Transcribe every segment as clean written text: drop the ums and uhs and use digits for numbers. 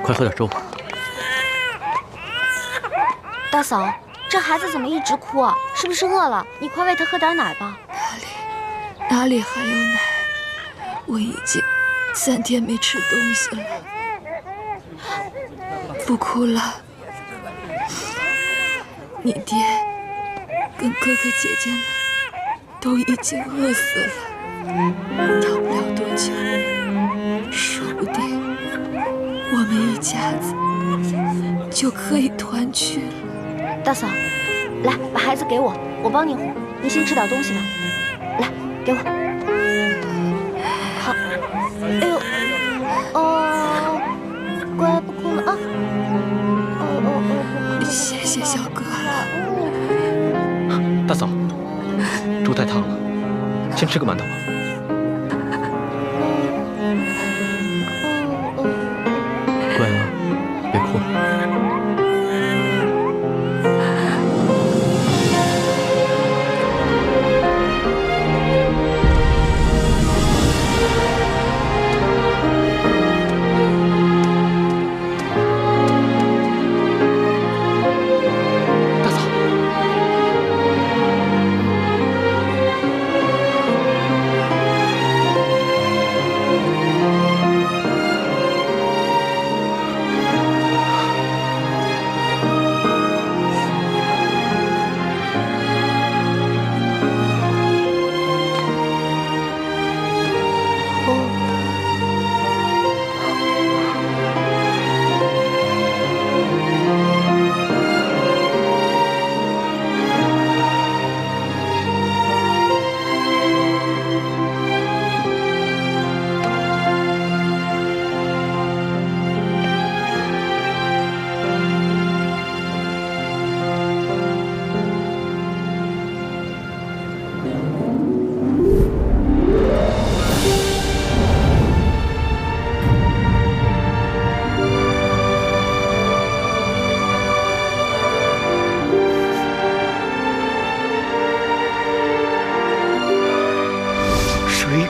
快喝点粥吧。大嫂，这孩子怎么一直哭啊？是不是饿了？你快喂他喝点奶吧。哪里还有奶？我已经3天没吃东西了。不哭了，你爹跟哥哥姐姐们都已经饿死了，要不了多久，说不定我们一家子就可以团聚了。大嫂，来，把孩子给我，我帮你哄。你先吃点东西吧。来，给我。好。哎呦，哦，乖，不哭了啊。谢谢小哥了。大嫂，粥太烫了，先吃个馒头吧。乖啊，别哭了。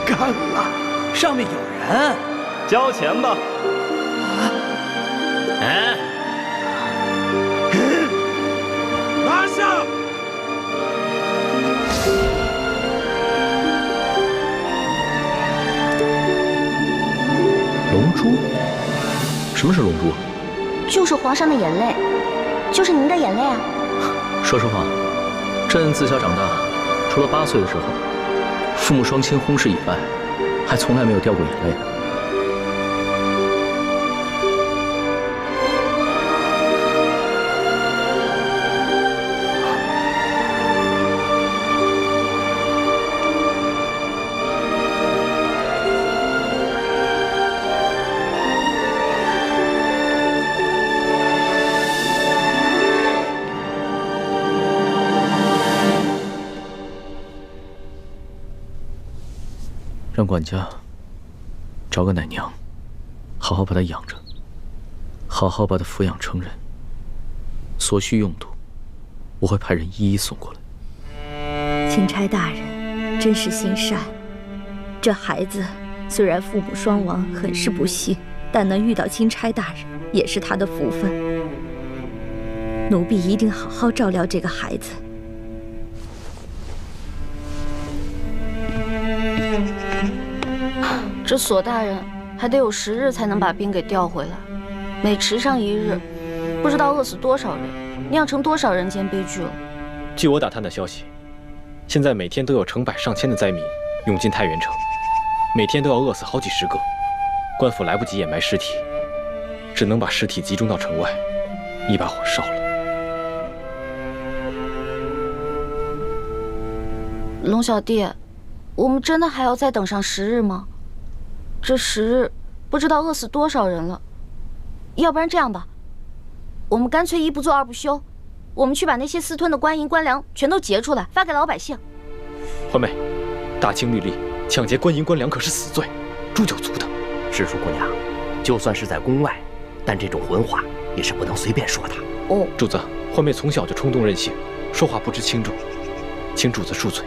干了，上面有人，交钱吧。拿下！龙珠？什么是龙珠？就是皇上的眼泪，就是您的眼泪啊。说实话，朕自小长大，除了8岁的时候，父母双亲轰尸以外，还从来没有掉过眼泪。让管家找个奶娘，好好把她养着，好好把她抚养成人。所需用途，我会派人一一送过来。钦差大人真是心善。这孩子虽然父母双亡，很是不幸，但能遇到钦差大人也是他的福分。奴婢一定好好照料这个孩子。这索大人还得有10日才能把兵给调回来，每迟上1日，不知道饿死多少人，酿成多少人间悲剧了。据我打探的消息，现在每天都有成百上千的灾民涌进太原城，每天都要饿死好几10个。官府来不及掩埋尸体，只能把尸体集中到城外，一把火烧了。龙小弟，我们真的还要再等上10日吗？这10日不知道饿死多少人了。要不然这样吧，我们干脆一不做二不休，我们去把那些私吞的官银官粮全都劫出来，发给老百姓。惠妹，大清律例，抢劫官银官粮可是死罪，诛九族的。是主姑娘，就算是在宫外，但这种混话也是不能随便说的。哦，主子，惠妹从小就冲动任性，说话不知轻重，请主子恕罪。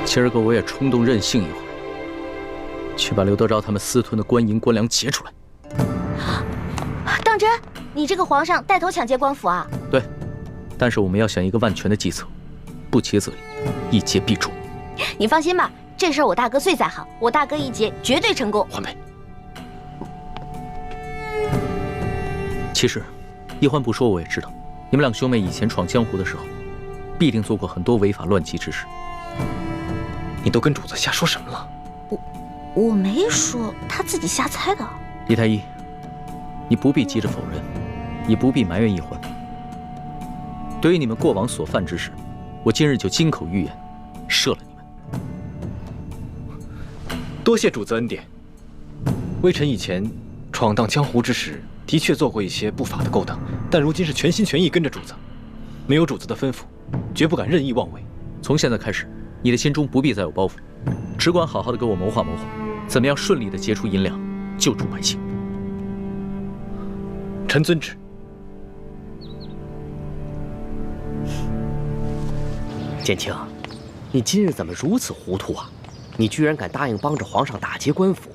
今儿个我也冲动任性一回，去把刘德昭他们私吞的官银官粮劫出来。当真？你这个皇上带头抢劫官府啊？对，但是我们要想一个万全的计策，不劫则已，一劫必中。你放心吧，这事儿我大哥最在行，我大哥一劫绝对成功。欢梅，其实叶欢不说我也知道，你们两兄妹以前闯江湖的时候，必定做过很多违法乱纪之事。你都跟主子瞎说什么了？我没说，他自己瞎猜的。李太医，你不必急着否认，也不必埋怨叶欢。对于你们过往所犯之事，我今日就金口玉言，赦了你们。多谢主子恩典。微臣以前闯荡江湖之时，的确做过一些不法的勾当，但如今是全心全意跟着主子，没有主子的吩咐，绝不敢任意妄为。从现在开始，你的心中不必再有包袱，只管好好的给我谋划谋划，怎么样顺利的劫出银两，救助百姓。臣遵旨。建清，你今日怎么如此糊涂啊？你居然敢答应帮着皇上打劫官府，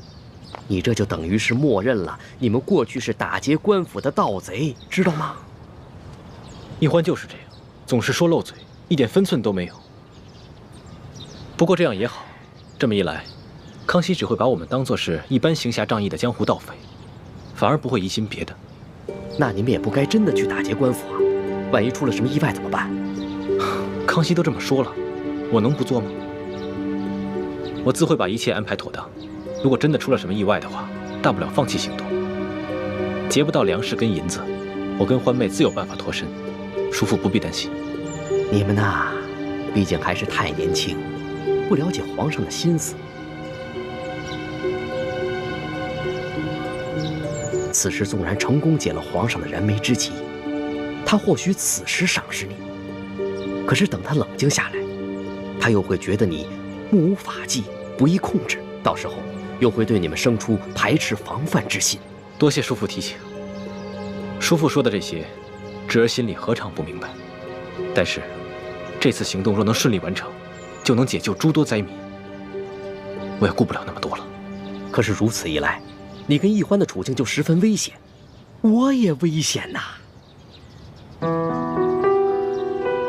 你这就等于是默认了你们过去是打劫官府的盗贼，知道吗？叶欢就是这样，总是说漏嘴，一点分寸都没有。不过这样也好，这么一来，康熙只会把我们当作是一般行侠仗义的江湖盗匪，反而不会疑心别的。那你们也不该真的去打劫官府啊，万一出了什么意外怎么办？康熙都这么说了，我能不做吗？我自会把一切安排妥当。如果真的出了什么意外的话，大不了放弃行动。劫不到粮食跟银子，我跟欢妹自有办法脱身，叔父不必担心。你们呐，毕竟还是太年轻，不了解皇上的心思。此时纵然成功解了皇上的燃眉之急，他或许此时赏识你，可是等他冷静下来，他又会觉得你目无法纪，不易控制，到时候又会对你们生出排斥防范之心。多谢叔父提醒。叔父说的这些，侄儿心里何尝不明白。但是，这次行动若能顺利完成，就能解救诸多灾民。我也顾不了那么多了。可是如此一来，你跟易欢的处境就十分危险，我也危险呐。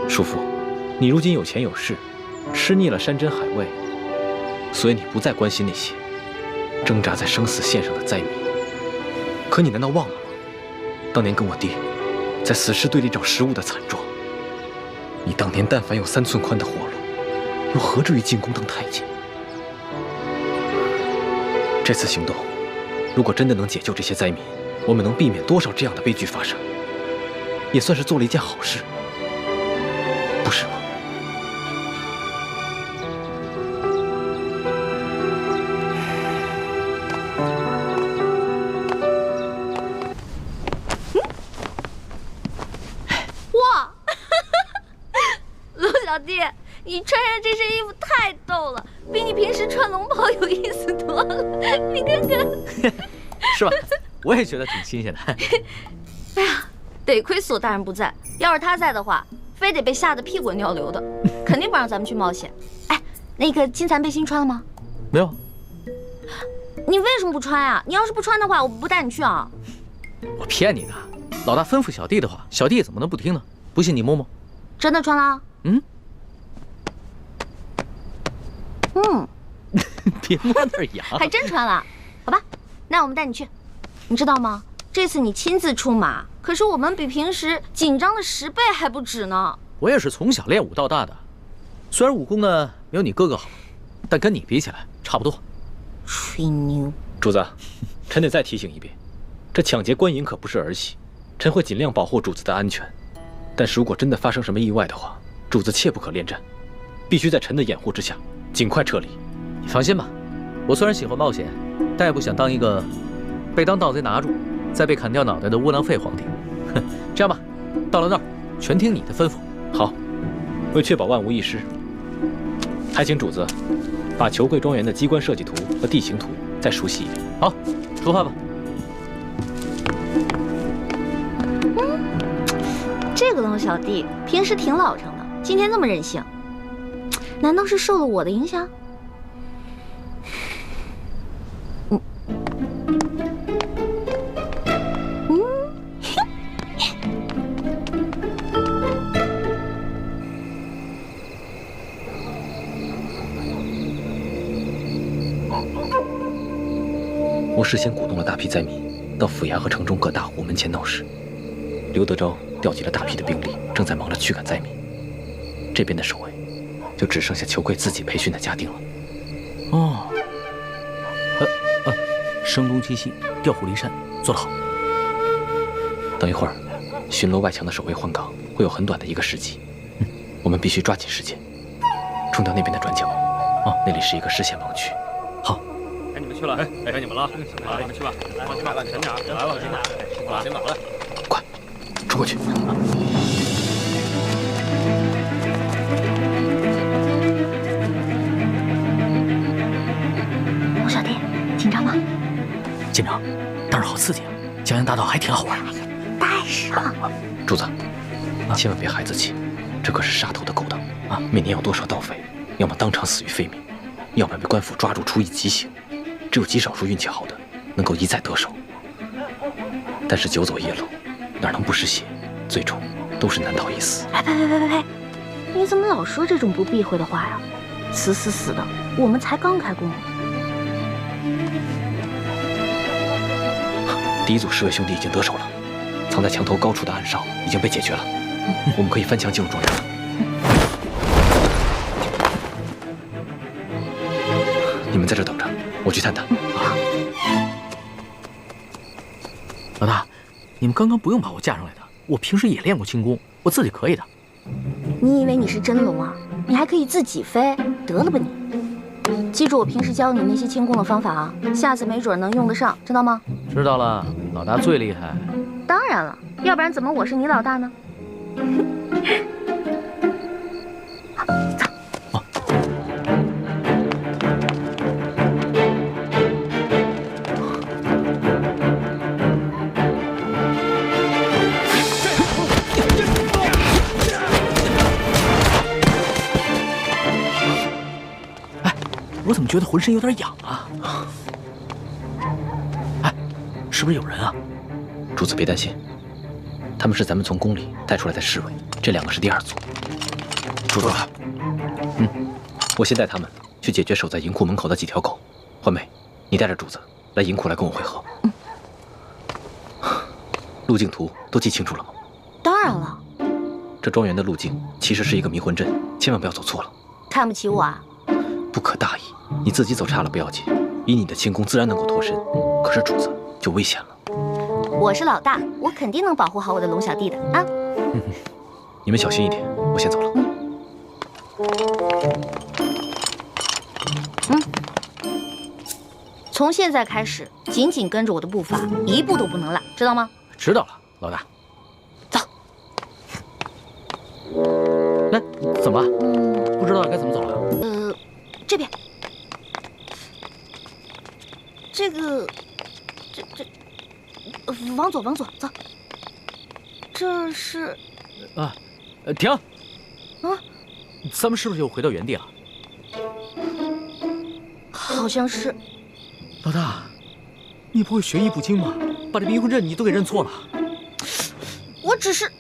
叔父，你如今有钱有势，吃腻了山珍海味，所以你不再关心那些挣扎在生死线上的灾民。可你难道忘了吗？当年跟我爹在死尸堆里找食物的惨状。你当年但凡有3寸宽的活路，又何至于进宫当太监？这次行动，如果真的能解救这些灾民，我们能避免多少这样的悲剧发生，也算是做了一件好事，不是吗？哇，罗小弟，你穿上这身衣服太逗了，比你平时穿龙袍有意思多了。你看看，是吧？我也觉得挺新鲜的。哎呀，得亏索大人不在，要是他在的话，非得被吓得屁滚尿流的，肯定不让咱们去冒险。哎，那个金蚕背心穿了吗？没有。你为什么不穿啊？你要是不穿的话，我不带你去啊。我骗你的，老大吩咐小弟的话，小弟怎么能不听呢？不信你摸摸。真的穿了？嗯。别摸那儿痒。还真穿了，好吧，那我们带你去。你知道吗？这次你亲自出马，可是我们比平时紧张的10倍还不止呢。我也是从小练武到大的，虽然武功呢没有你哥哥好，但跟你比起来差不多。吹牛！主子，臣得再提醒一遍，这抢劫官银可不是儿戏，臣会尽量保护主子的安全。但是如果真的发生什么意外的话，主子切不可恋战，必须在臣的掩护之下尽快撤离。你放心吧，我虽然喜欢冒险，但也不想当一个被当盗贼拿住，再被砍掉脑袋的窝囊废皇帝。哼，这样吧，到了那儿全听你的吩咐。好，为确保万无一失，还请主子把裘贵庄园的机关设计图和地形图再熟悉一遍。好，出发吧。这个龙小弟平时挺老成的，今天这么任性，难道是受了我的影响？我事先鼓动了大批灾民到府衙和城中各大户门前闹事。刘德昭调集了大批的兵力，正在忙着驱赶灾民。这边的守卫就只剩下裘贵自己培训的家丁了。哦，声东击西，调虎离山，做得好。等一会儿，巡逻外墙的守卫换岗，会有很短的一个时机。我们必须抓紧时间，冲掉那边的转角。那里是一个视线盲区。好，该你们去了，该你们了，来，你们去吧，来，前点，来吧，行吧，来，快，冲过去。龙小弟，紧张吗？紧张，但是好刺激啊！江洋大盗还挺好玩。带上。主子，千万别孩子气，这可是杀头的勾当啊！每年有多少盗匪，要么当场死于非命，要么被官府抓住处以极刑。只有极少数运气好的，能够一再得手。但是久走夜路，哪能不湿血？最终都是难逃一死。呸！你怎么老说这种不避讳的话呀？死的，我们才刚开工。第一组10位兄弟已经得手了，藏在墙头高处的暗哨已经被解决了，我们可以翻墙进入庄园了。你们在这等着，我去探探。老大，你们刚刚不用把我架上来的，我平时也练过轻功，我自己可以的。你以为你是真龙啊？你还可以自己飞，得了吧你！记住我平时教你那些轻功的方法啊，下次没准能用得上，知道吗？知道了，老大最厉害。当然了，要不然怎么我是你老大呢？我怎么觉得浑身有点痒啊？哎，是不是有人啊？主子别担心，他们是咱们从宫里带出来的侍卫，这2个是第2组。主子，我先带他们去解决守在银库门口的几条狗。欢梅，你带着主子来银库来跟我会合。路径图都记清楚了吗？当然了。这庄园的路径其实是一个迷魂阵，千万不要走错了。看不起我啊？不可大意，你自己走差了不要紧，以你的轻功自然能够脱身，可是主子就危险了。我是老大，我肯定能保护好我的龙小弟的啊。你们小心一点，我先走了。从现在开始，紧紧跟着我的步伐，一步都不能落，知道吗？知道了，老大。走。来，怎么了？不知道该怎么走了？这边。往左，走。这是停！啊，咱们是不是又回到原地了？好像是。老大，你不会学艺不精吗？把这迷魂阵你都给认错了。我只是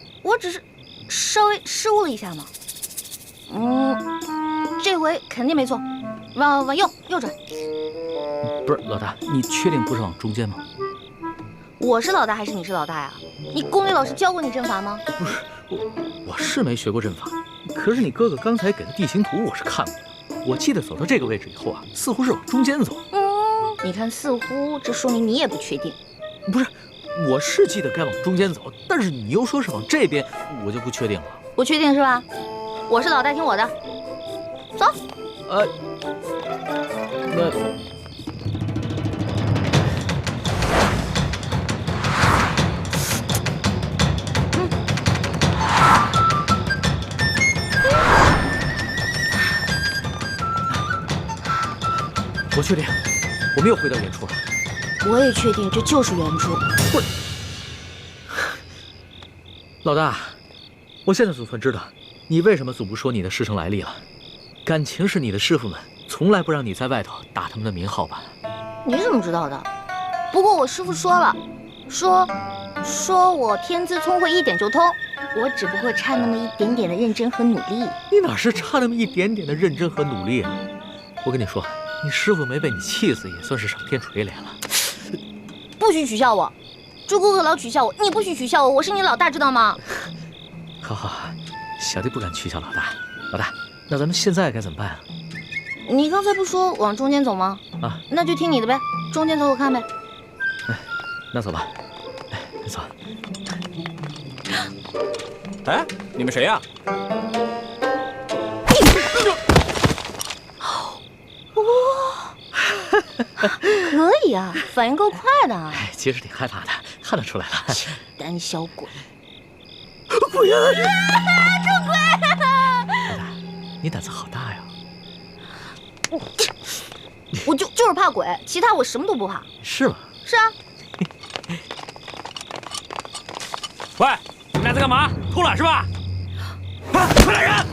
稍微失误了一下嘛。这回肯定没错，往右转。不是老大，你确定不是往中间吗？我是老大还是你是老大呀？你宫里老师教过你阵法吗？不是，我是没学过阵法，可是你哥哥刚才给的地形图我是看过的。我记得走到这个位置以后啊，似乎是往中间走。你看似乎，这说明你也不确定。不是，我是记得该往中间走，但是你又说是往这边，我就不确定了。不确定是吧？我是老大，听我的，走。那。我确定，我们又回到原处了。我也确定这就是原处。不是，老大，我现在总算知道你为什么总不说你的师承来历了。感情是你的师傅们从来不让你在外头打他们的名号吧？你怎么知道的？不过我师傅说了，说我天资聪慧，一点就通。我只不过差那么一点点的认真和努力。你哪是差那么一点点的认真和努力啊？我跟你说，你师傅没被你气死，也算是上天垂怜了。不许取笑我。朱哥哥老取笑我，你不许取笑我，我是你老大，知道吗？好好，小弟不敢取笑老大。老大，那咱们现在该怎么办啊？你刚才不说往中间走吗？啊，那就听你的呗，中间走走看呗。哎，那走吧。哎，走。哎，你们谁呀？可以啊，反应够快的啊！哎，其实挺害怕的，看得出来了。胆小鬼！鬼啊！这鬼！老大，你胆子好大呀！我就是怕鬼，其他我什么都不怕。是吗？是啊。喂，你们俩在干嘛？偷懒是吧？快来人！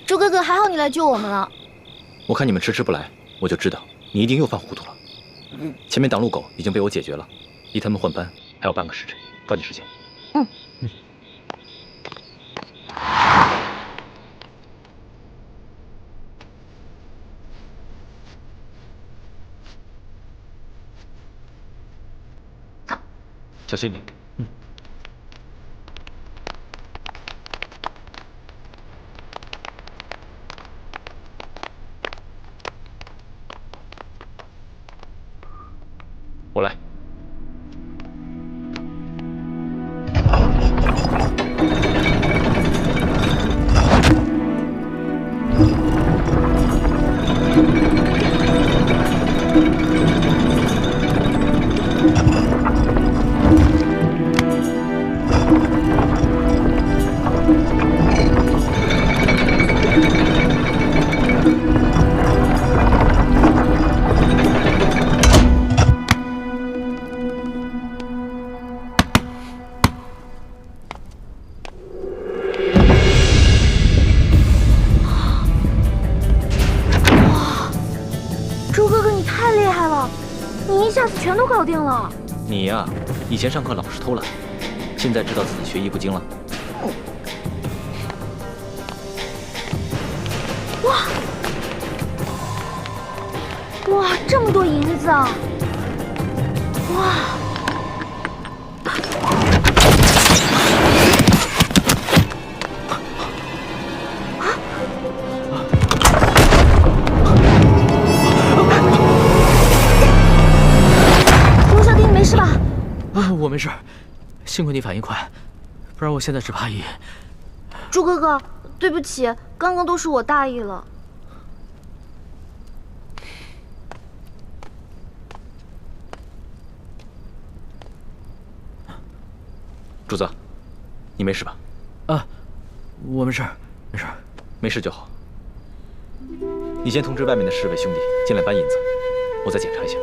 朱哥哥，还好你来救我们了。我看你们迟迟不来，我就知道你一定又犯糊涂了。前面挡路狗已经被我解决了，离他们换班还有半个时辰，抓紧时间。小心点。我来。朱哥哥，你太厉害了，你一下子全都搞定了。你呀，以前上课老是偷懒，现在知道自己学艺不精了。哇，这么多银子啊！哇！罗小弟，你没事吧？啊，我没事，幸亏你反应快，不然我现在只怕朱哥哥，对不起，刚刚都是我大意了。主子，你没事吧？啊，我没事，没事，没事就好。你先通知外面的侍卫兄弟进来搬银子，我再检查一下，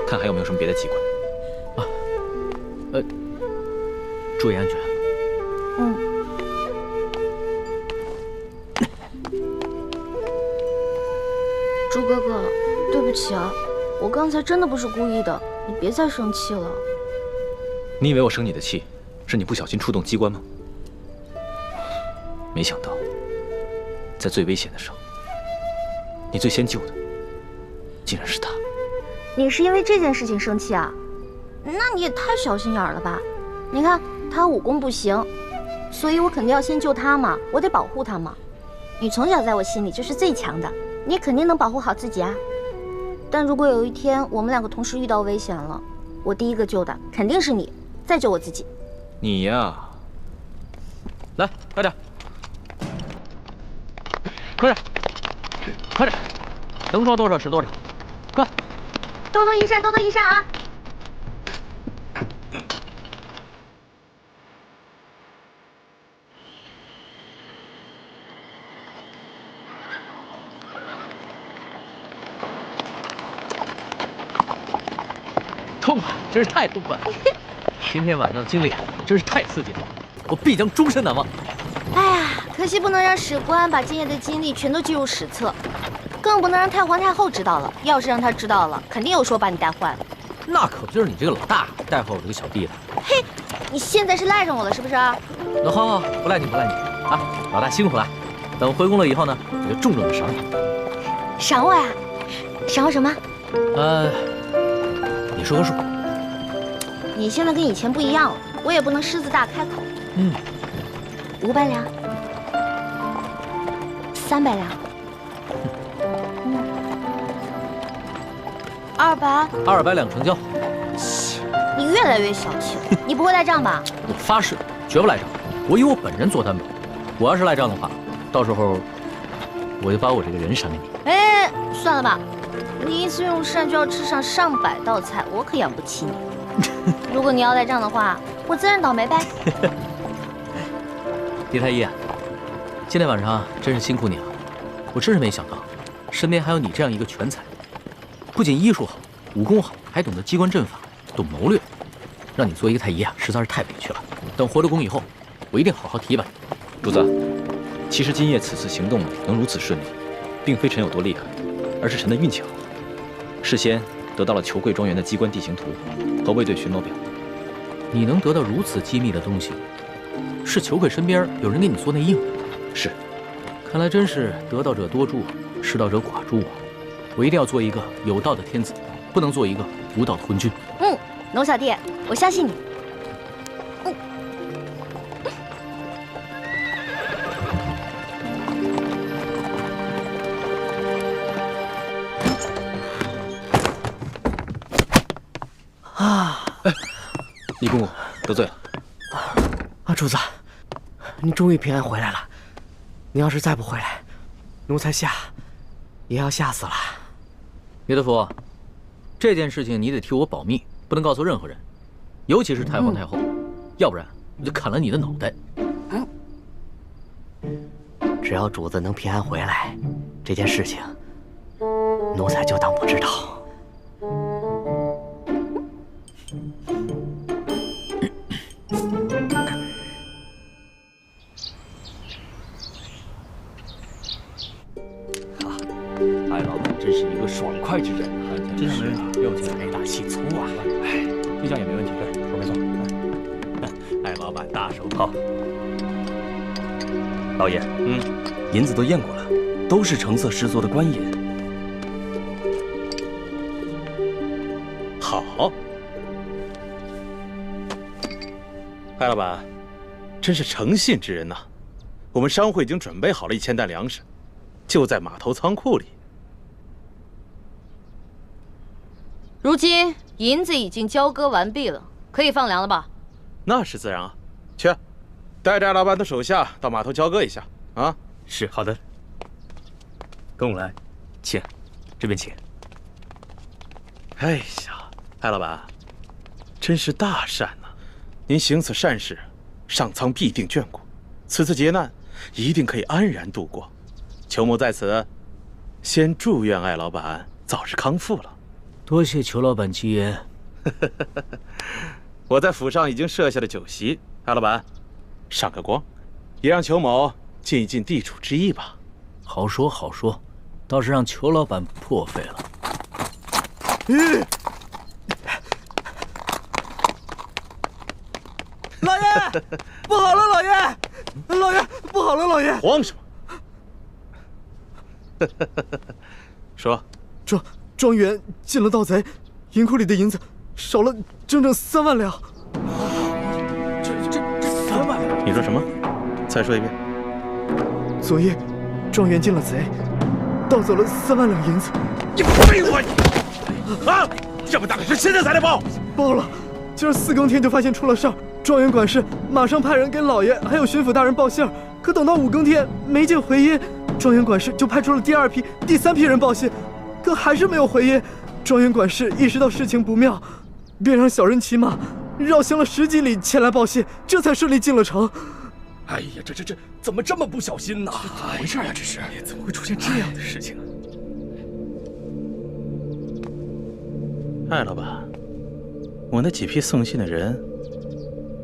看还有没有什么别的机关。注意安全。朱哥哥，对不起啊，我刚才真的不是故意的，你别再生气了。你以为我生你的气，是你不小心触动机关吗？没想到，在最危险的时候，你最先救的，竟然是他。你是因为这件事情生气啊？那你也太小心眼了吧？你看他武功不行，所以我肯定要先救他嘛，我得保护他嘛。你从小在我心里就是最强的，你也肯定能保护好自己啊。但如果有一天我们两个同时遇到危险了，我第一个救的肯定是你，再救我自己。你呀，来，快点，快点，快点，能装多少是多少，快！多多益善，多多益善啊！痛快，真是太痛快了！今天晚上的经历真是太刺激了，我必将终身难忘。哎呀，可惜不能让史官把今夜的经历全都记入史册，更不能让太皇太后知道了。要是让他知道了，肯定有说把你带坏了。那可不就是你这个老大带坏我这个小弟的？嘿，你现在是赖上我了是不是？那好，不赖你，不赖你啊！老大辛苦了。等回宫了以后呢，我就重重的赏你。赏我呀？赏我什么？你说个数。你现在跟以前不一样了，我也不能狮子大开口。500两，300两，200两成交。你越来越小气了，你不会赖账吧？我发誓，绝不赖账。我以我本人做担保。我要是赖账的话，到时候我就把我这个人赏给你。哎，算了吧，你一次用膳就要吃上上百道菜，我可养不起你。如果你要赖账的话，我自认倒霉呗。李太医，今天晚上真是辛苦你了。我真是没想到，身边还有你这样一个全才，不仅医术好，武功好，还懂得机关阵法，懂谋略。让你做一个太医啊，实在是太委屈了。等回了宫以后，我一定好好提拔你。主子，其实今夜此次行动能如此顺利，并非臣有多厉害，而是臣的运气好。事先得到了裘贵庄园的机关地形图和卫队巡逻表。你能得到如此机密的东西，是裘贵身边有人给你做内应？是。看来真是得道者多助，失道者寡助啊！我一定要做一个有道的天子，不能做一个无道的昏君。龙小弟，我相信你。李公公得罪了。主子，你终于平安回来了。你要是再不回来，奴才也要吓死了。李德福，这件事情你得替我保密，不能告诉任何人，尤其是太皇太后，要不然我就砍了你的脑袋。只要主子能平安回来，这件事情奴才就当不知道。艾老板真是一个爽快之人啊！真是又财大气粗啊！哎，这样也没问题，对，说没错。艾老板大手好。老爷，银子都验过了，都是成色十足的官银。好，艾老板，真是诚信之人呐！我们商会已经准备好了1000担粮食，就在码头仓库里。如今银子已经交割完毕了，可以放粮了吧？那是自然啊，去，带着艾老板的手下到码头交割一下啊。是，好的。跟我来，请，这边请。哎呀，艾老板，真是大善呐！您行此善事，上苍必定眷顾，此次劫难一定可以安然度过。裘某在此，先祝愿艾老板早日康复了。多谢裘老板吉言。我在府上已经设下了酒席，艾老板，上个光，也让裘某尽一尽地主之谊吧。好说好说，倒是让裘老板破费了。老爷，不好了，老爷，老爷，不好了，老爷！慌什么？说，庄园进了盗贼，银库里的银子少了整整3万两。这3万两？你说什么？再说一遍。昨夜，庄园进了贼，盗走了3万两银子。你废话你！啊！这么大个事，现在才来报？报了，今儿4更天就发现出了事儿。庄园管事马上派人给老爷还有巡抚大人报信儿，可等到5更天没见回音，庄园管事就派出了第2批、第3批人报信，可还是没有回音。庄园管事意识到事情不妙，便让小人骑马绕行了10几里前来报信，这才顺利进了城。哎呀，这怎么这么不小心呢？怎么回事啊？这是怎么会出现这样的事情啊？艾老板，我那几批送信的人，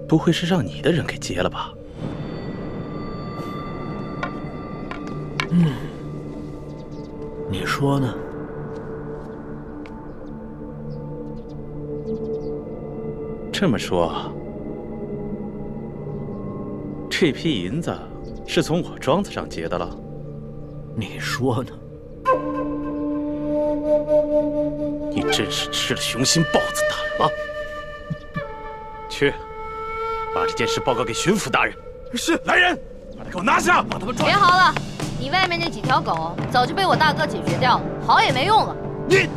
不会是让你的人给劫了吧？你说呢？这么说，这批银子是从我庄子上劫的了？你说呢？你真是吃了雄心豹子胆了！去，把这件事报告给巡抚大人。是。来人，把他给我拿下，把他们抓。别嚎了，你外面那几条狗早就被我大哥解决掉了，嚎也没用了。你。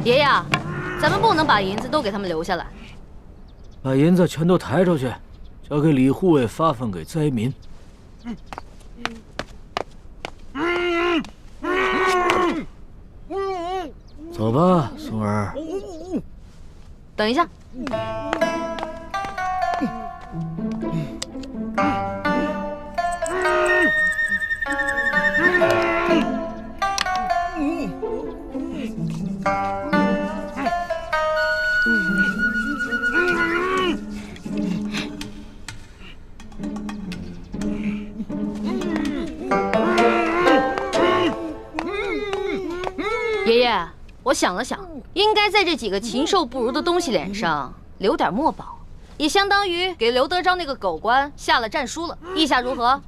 爷爷，咱们不能把银子都给他们留下来，把银子全都抬出去，交给李护卫发放给灾民。走吧，松儿。等一下。爷爷，我想了想，应该在这几个禽兽不如的东西脸上留点墨宝，也相当于给刘德昭那个狗官下了战书了。意下如何？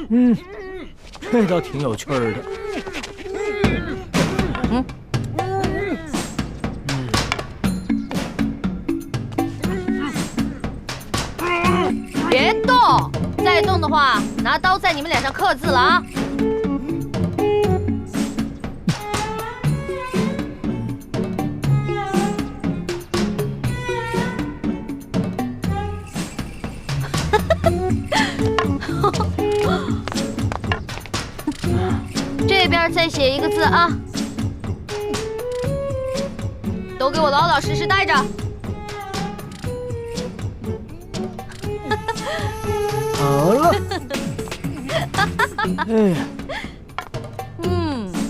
嗯，这倒挺有趣儿的。别动！再动的话，拿刀在你们脸上刻字了啊！这边再写一个字啊！都给我老老实实待着。好了。哎，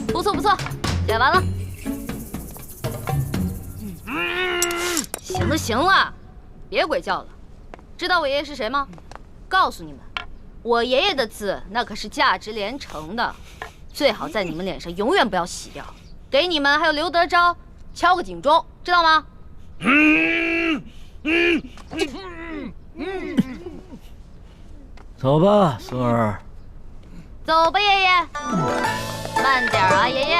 不错不错，写完了。行了行了，别鬼叫了。知道我爷爷是谁吗？告诉你们，我爷爷的字那可是价值连城的，最好在你们脸上永远不要洗掉，给你们还有刘德昭敲个警钟，知道吗？走吧，孙儿。走吧，爷爷。慢点啊，爷爷。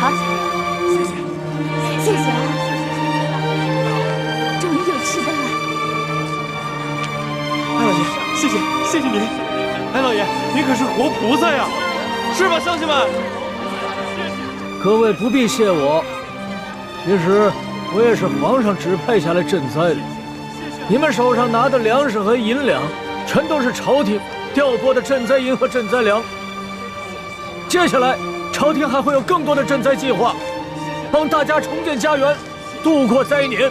好，谢谢啊，终于有吃的了。哎，老爷，谢谢您。哎，老爷，您可是活菩萨呀，是吧，乡亲们？各位不必谢我，其实我也是皇上指派下来赈灾的。你们手上拿的粮食和银两，全都是朝廷调拨的赈灾银和赈灾粮。接下来，朝廷还会有更多的赈灾计划，帮大家重建家园，度过灾年。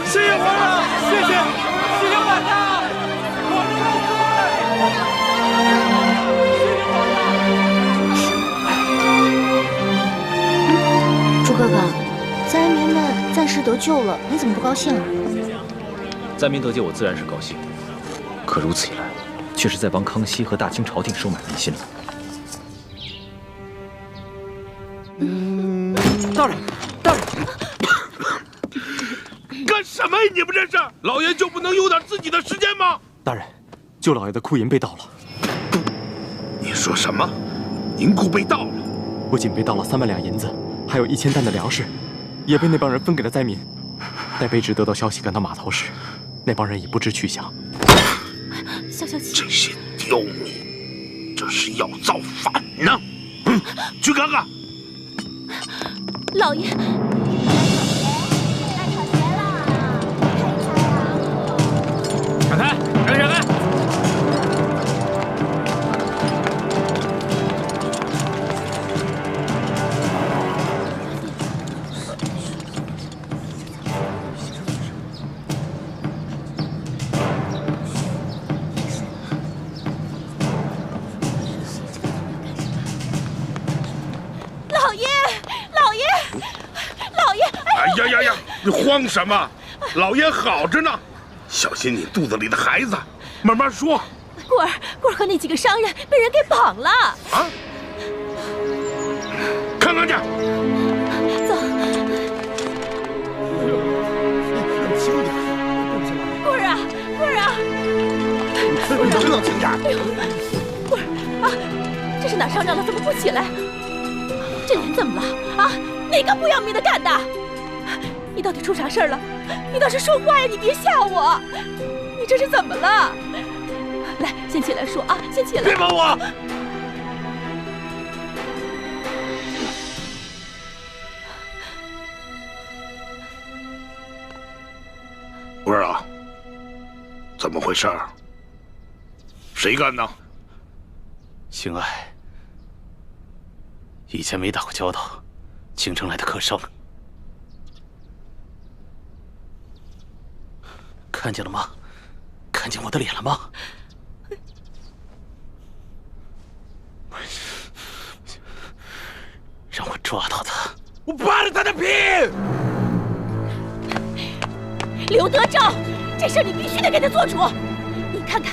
谢谢皇上，谢谢大家，朱哥哥，灾民们暂时得救了，你怎么不高兴啊？灾民得救，我自然是高兴。可如此一来，却是在帮康熙和大清朝廷收买民心了。大人，干什么呀？你们这是？老爷就不能有点自己的时间吗？大人，舅老爷的库银被盗了。你说什么？银库被盗了？不仅被盗了3万两银子，还有1000担的粮食，也被那帮人分给了灾民。待卑职得到消息赶到码头时，那帮人已不知去向。消气，这些刁民，这是要造反呢！去看看。老爷，闪开！闪开！呀呀呀！你慌什么？老爷好着呢，小心你肚子里的孩子，慢慢说。棍儿和那几个商人被人给绑了。啊？看看去。走。轻点，棍儿啊！你知道轻点。棍儿啊！这是哪伤着了？怎么不起来？这人怎么了？啊？哪个不要命的干的？你到底出啥事儿了？你倒是说话呀！你别吓我！你这是怎么了？来，先起来说啊！先起来！别碰我！棍儿啊，怎么回事？谁干的？星爱，以前没打过交道，京城来的客商。看见了吗？看见我的脸了吗？让我抓到他！我扒了他的皮！刘德昭，这事你必须得给他做主。你看看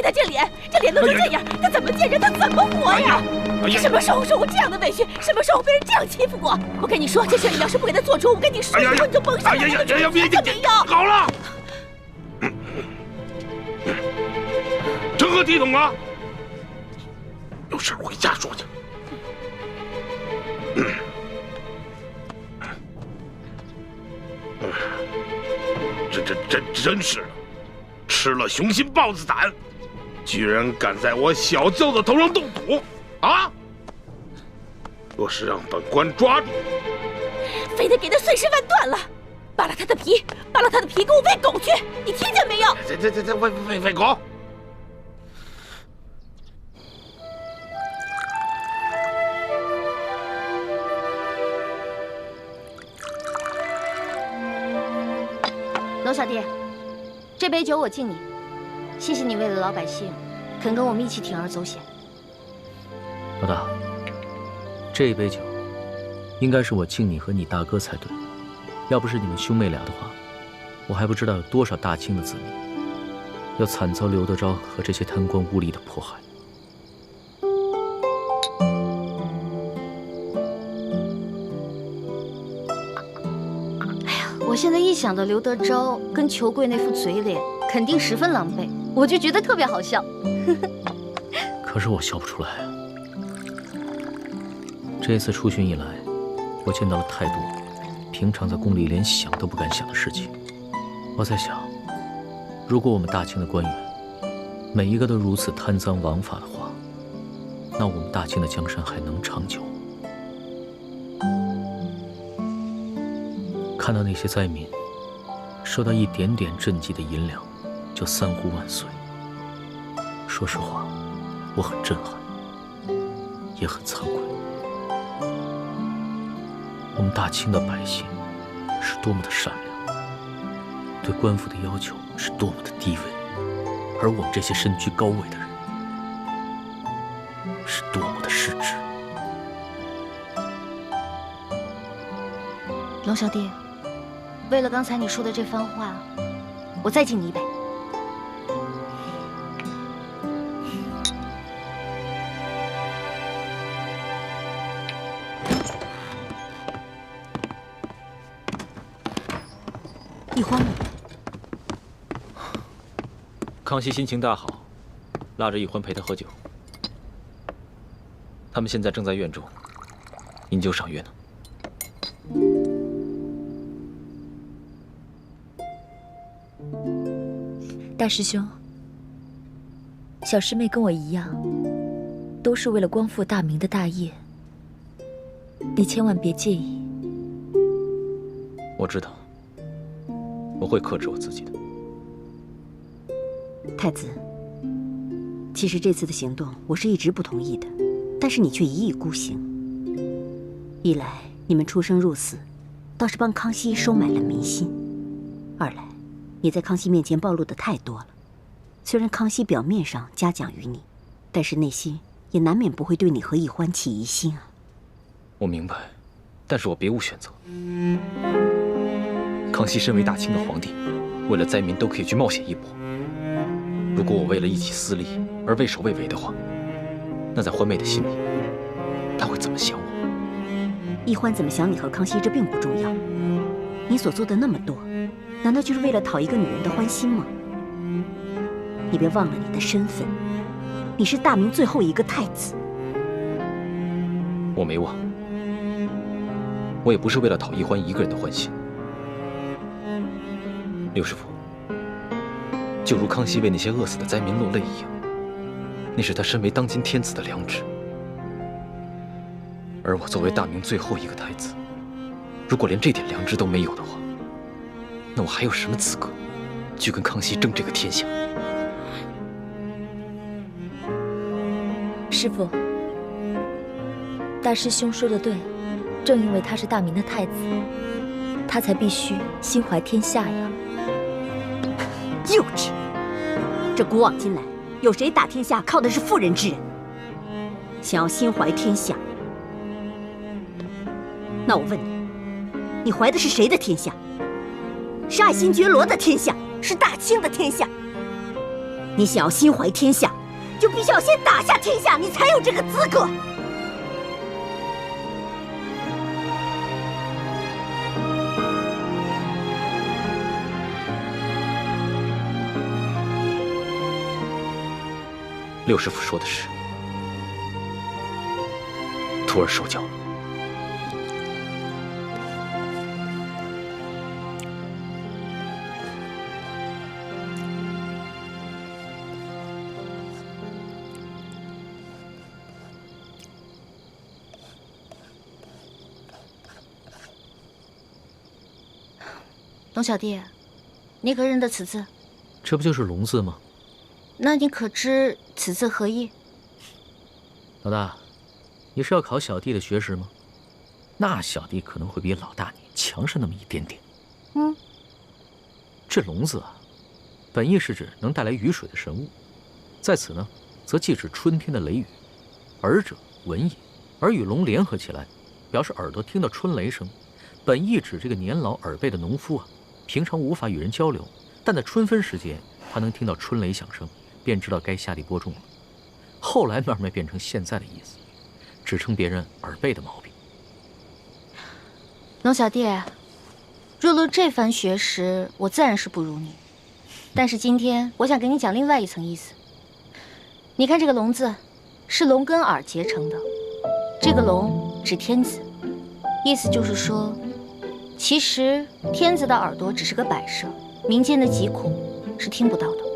他这脸，这脸都成这样，他怎么见人？他怎么活呀？你什么时候受过这样的委屈？什么时候被人这样欺负过？我跟你说，这事你要是不给他做主，我跟你说，以后你就甭想来了。别没有。好了，成何体统啊！有事回家说去。这真是的，吃了雄心豹子胆，居然敢在我小舅子头上动土啊！若是让本官抓住，非得给他碎尸万段了，扒了他的皮，给我喂狗去！你听见没有？这喂狗！娄小弟，这杯酒我敬你，谢谢你为了老百姓，肯跟我们一起铤而走险。老大，这杯酒应该是我敬你和你大哥才对，要不是你们兄妹俩的话，我还不知道有多少大清的子民要惨遭刘德昭和这些贪官污吏的迫害。我现在一想到刘德昭跟裘贵那副嘴脸，肯定十分狼狈，我就觉得特别好笑。可是我笑不出来啊！这次出巡以来，我见到了太多平常在宫里连想都不敢想的事情。我在想，如果我们大清的官员每一个都如此贪赃枉法的话，那我们大清的江山还能长久？看到那些灾民受到一点点赈济的银两就三呼万岁，说实话，我很震撼，也很惭愧。我们大清的百姓是多么的善良，对官府的要求是多么的低微，而我们这些身居高位的人是多么的失职。龙小弟，为了刚才你说的这番话，我再敬你一杯。你慌吗？康熙心情大好，拉着奕欢陪他喝酒。他们现在正在院中饮酒赏月呢。大师兄，小师妹跟我一样，都是为了光复大明的大业，你千万别介意。我知道，我会克制我自己的。太子，其实这次的行动我是一直不同意的，但是你却一意孤行。一来你们出生入死，倒是帮康熙收买了民心；二来你在康熙面前暴露的太多了。虽然康熙表面上嘉奖于你，但是内心也难免不会对你和奕欢起疑心啊。我明白，但是我别无选择。康熙身为大清的皇帝，为了灾民都可以去冒险一搏。如果我为了一己私利而畏首畏尾的话，那在欢妹的心里，她会怎么想我？奕欢怎么想你和康熙，这并不重要。你所做的那么多，难道就是为了讨一个女人的欢心吗？你别忘了你的身份，你是大明最后一个太子。我没忘，我也不是为了讨奕欢一个人的欢心。六师傅，就如康熙为那些饿死的灾民落泪一样，那是他身为当今天子的良知。而我作为大明最后一个太子，如果连这点良知都没有的话，那我还有什么资格去跟康熙争这个天下？师父，大师兄说的对，正因为他是大明的太子，他才必须心怀天下呀。幼稚！这古往今来，有谁打天下靠的是妇人之仁？想要心怀天下，那我问你，你怀的是谁的天下？是爱新觉罗的天下，是大清的天下。你想要心怀天下，就必须要先打下天下，你才有这个资格。六师傅说的是，徒儿受教了。龙小弟，你可认得此字？这不就是龙字吗？那你可知此字何意？老大，你是要考小弟的学识吗？那小弟可能会比老大你强上那么一点点。这龙字啊，本意是指能带来雨水的神物，在此呢，则既指春天的雷雨。耳者闻也，而与龙联合起来，表示耳朵听到春雷声。本意指这个年老耳背的农夫啊，平常无法与人交流，但在春分时节，他能听到春雷响声，便知道该下地播种了。后来慢慢变成现在的意思，指称别人耳背的毛病。龙小弟，若论这番学识，我自然是不如你。但是今天我想给你讲另外一层意思。你看这个龙字，是龙跟耳结成的，这个龙指天子，意思就是说，其实天子的耳朵只是个摆设，民间的疾苦是听不到的。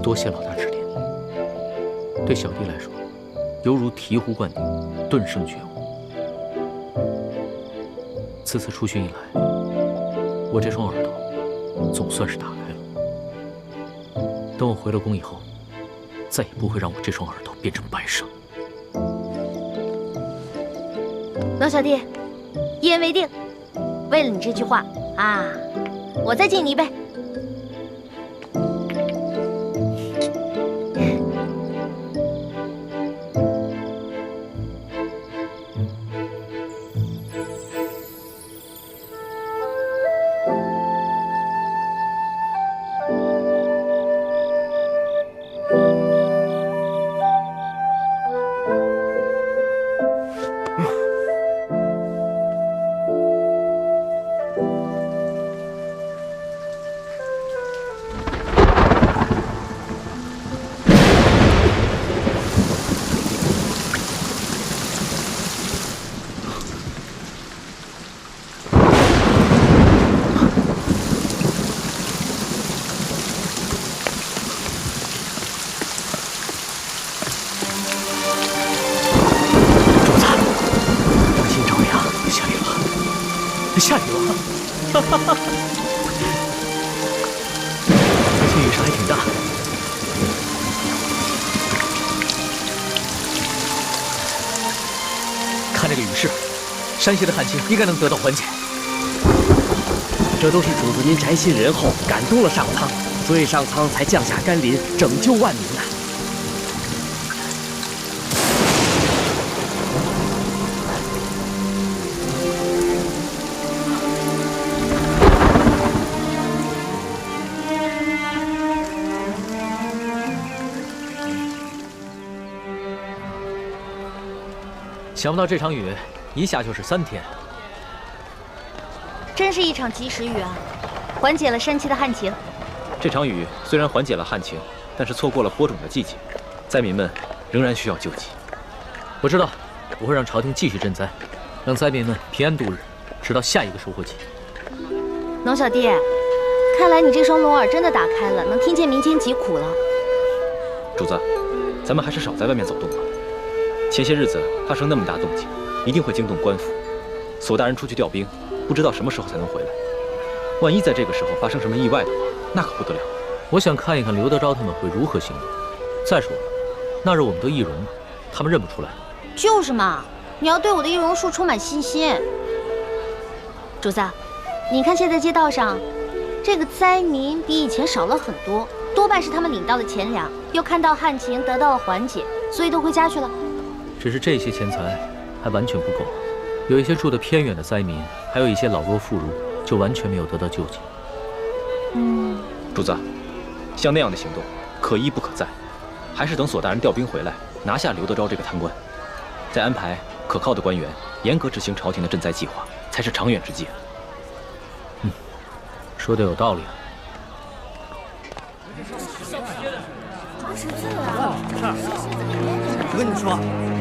多谢老大指点，对小弟来说，犹如醍醐灌顶，顿生觉悟。此次出巡以来，我这双耳朵总算是打开了。等我回了宫以后，再也不会让我这双耳朵变成白蛇。龙小弟，一言为定。为了你这句话啊，我再敬你一杯。最近雨势还挺大。看这个雨势，山西的旱情应该能得到缓解。这都是主子您宅心仁厚，感动了上苍，所以上苍才降下甘霖，拯救万民啊！想不到这场雨一下就是3天，真是一场及时雨啊，缓解了山区的旱情。这场雨虽然缓解了旱情，但是错过了播种的季节，灾民们仍然需要救济。我知道，我会让朝廷继续赈灾，让灾民们平安度日，直到下一个收获季。农小弟，看来你这双聋耳真的打开了，能听见民间疾苦了。主子，咱们还是少在外面走动吧。前些日子发生那么大动静，一定会惊动官府。索大人出去调兵，不知道什么时候才能回来。万一在这个时候发生什么意外的话，那可不得了。我想看一看刘德昭他们会如何行动。再说了，那日我们都易容了，他们认不出来。就是嘛，你要对我的易容术充满信心。主子，你看现在街道上，这个灾民比以前少了很多，多半是他们领到了钱粮，又看到旱情得到了缓解，所以都回家去了。只是这些钱财还完全不够，有一些住得偏远的灾民，还有一些老弱妇孺，就完全没有得到救济。主子，像那样的行动可一不可再，还是等索大人调兵回来，拿下刘德昭这个贪官，再安排可靠的官员，严格执行朝廷的赈灾计划，才是长远之计。说的有道理啊。我跟你们说，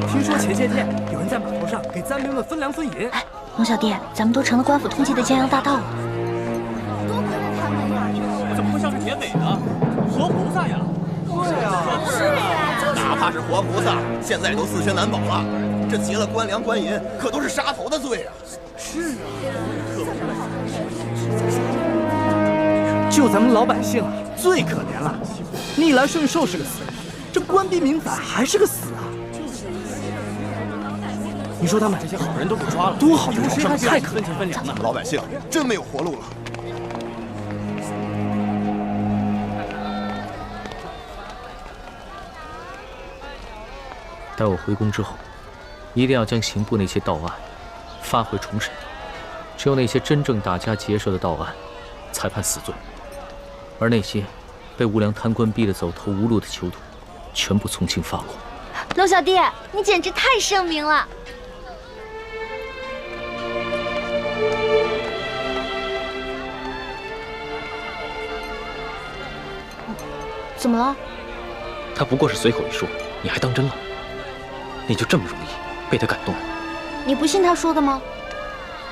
听说前些天有人在码头上给灾民们分粮分银。哎，龙小弟，咱们都成了官府通缉的江洋大盗了。多亏了他们呀！怎么会像是铁匪呢？活菩萨呀！是呀，哪怕是活菩萨，现在都自身难保了。这劫了官粮官银，可都是杀头的罪啊！是啊，就咱们老百姓啊，最可怜了。逆来顺受是个死，这官逼民反还是个死啊！你说他们这些好人都被抓了，多好的人生太可怜分粮了，老百姓真没有活路了。待我回宫之后，一定要将刑部那些盗案发回重审，只有那些真正打家劫舍的盗案，才判死罪，而那些被无良贪官逼得走投无路的囚徒，全部从轻发落。龙小弟，你简直太圣明了！怎么了？他不过是随口一说，你还当真了？你就这么容易被他感动了？你不信他说的吗？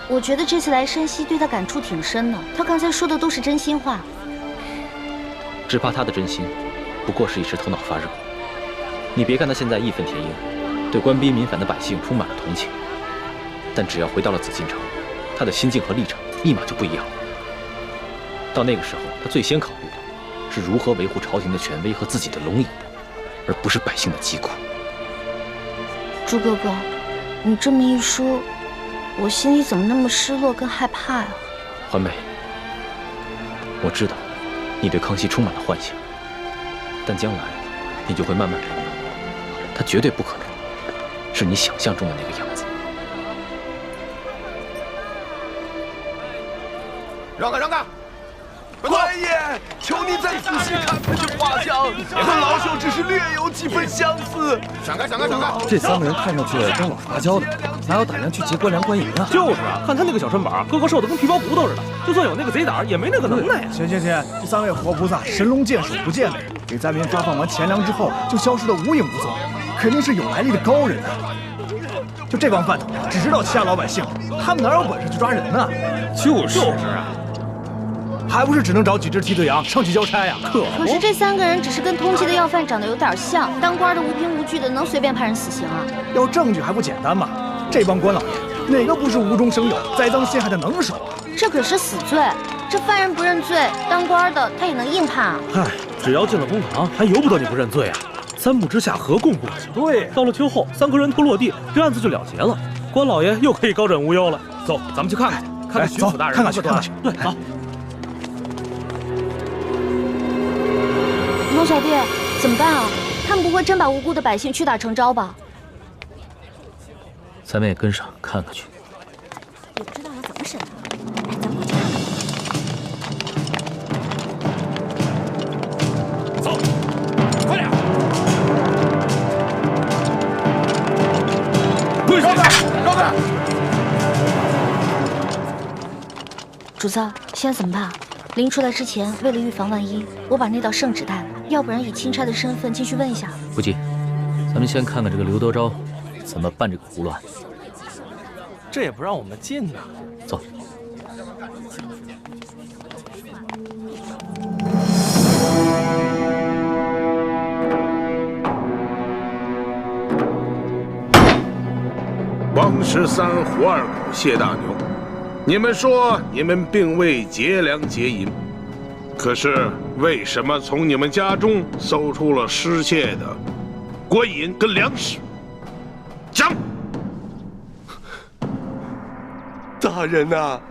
我觉得这次来山西对他感触挺深的，他刚才说的都是真心话。只怕他的真心不过是一时头脑发热。你别看他现在义愤填膺，对官逼民反的百姓充满了同情，但只要回到了紫禁城，他的心境和立场立马就不一样了。到那个时候，他最先考虑的是如何维护朝廷的权威和自己的龙椅，而不是百姓的疾苦。朱哥哥，你这么一说，我心里怎么那么失落跟害怕呀？环美，我知道你对康熙充满了幻想，但将来你就会慢慢明白，他绝对不可能是你想象中的那个样子。让开，让开！官爷，求你再仔细看看这画像，和老朽只是略有几分相似。闪开，闪开，闪开！这3个人看上去跟老实巴交的，哪有胆量去劫官粮官银啊？就是啊，看他那个小身板，个个瘦得跟皮包骨头似的，就算有那个贼胆，也没那个能耐呀。行，这3位活菩萨神龙见首不见尾，给灾民发放完钱粮之后就消失得无影无踪，肯定是有来历的高人啊！就这帮饭桶，只知道欺压老百姓，他们哪有本事去抓人呢？就是啊。还不是只能找几只替罪羊上去交差呀？可是这3个人只是跟通缉的要犯长得有点像，当官的无凭无据的，能随便判人死刑啊？要证据还不简单吗？这帮官老爷哪个不是无中生有、栽赃陷害的能手啊？这可是死罪，这犯人不认罪，当官的他也能硬判啊。嗨，只要进了公堂，还由不得你不认罪啊！三步之下，何共过去？对，到了秋后，3颗人头落地，这案子就了结了，关老爷又可以高枕无忧了。走，咱们去看看，看看巡抚大人看看去，看看去。对，走。龙小弟，怎么办啊？他们不会真把无辜的百姓屈打成招吧？咱们也跟上看看去。也不知道要怎么审啊！哎，咱们过去看看。走，快点！跪下！让开！主子，现在怎么办？临出来之前，为了预防万一，我把那道圣旨带了，要不然以钦差的身份进去问一下。不急，咱们先看看这个刘德昭怎么办这个胡乱。这也不让我们进呐！走。王13胡二狗谢大牛，你们说你们并未劫粮劫银，可是为什么从你们家中搜出了失窃的官银跟粮食？讲。大人呐，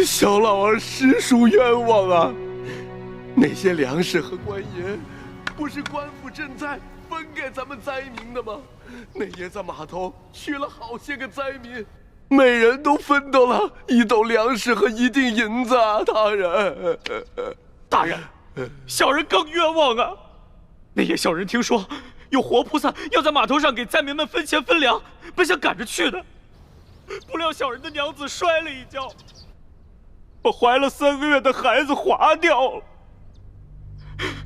小老儿实属冤枉啊！那些粮食和官银，不是官府赈灾分给咱们灾民的吗？那爷在码头娶了好些个灾民，每人都分到了1斗粮食和1锭银子啊！大人，大人，小人更冤枉啊！那夜小人听说有活菩萨要在码头上给灾民们分钱分粮，本想赶着去的。不料小人的娘子摔了一跤，把怀了3个月的孩子划掉了。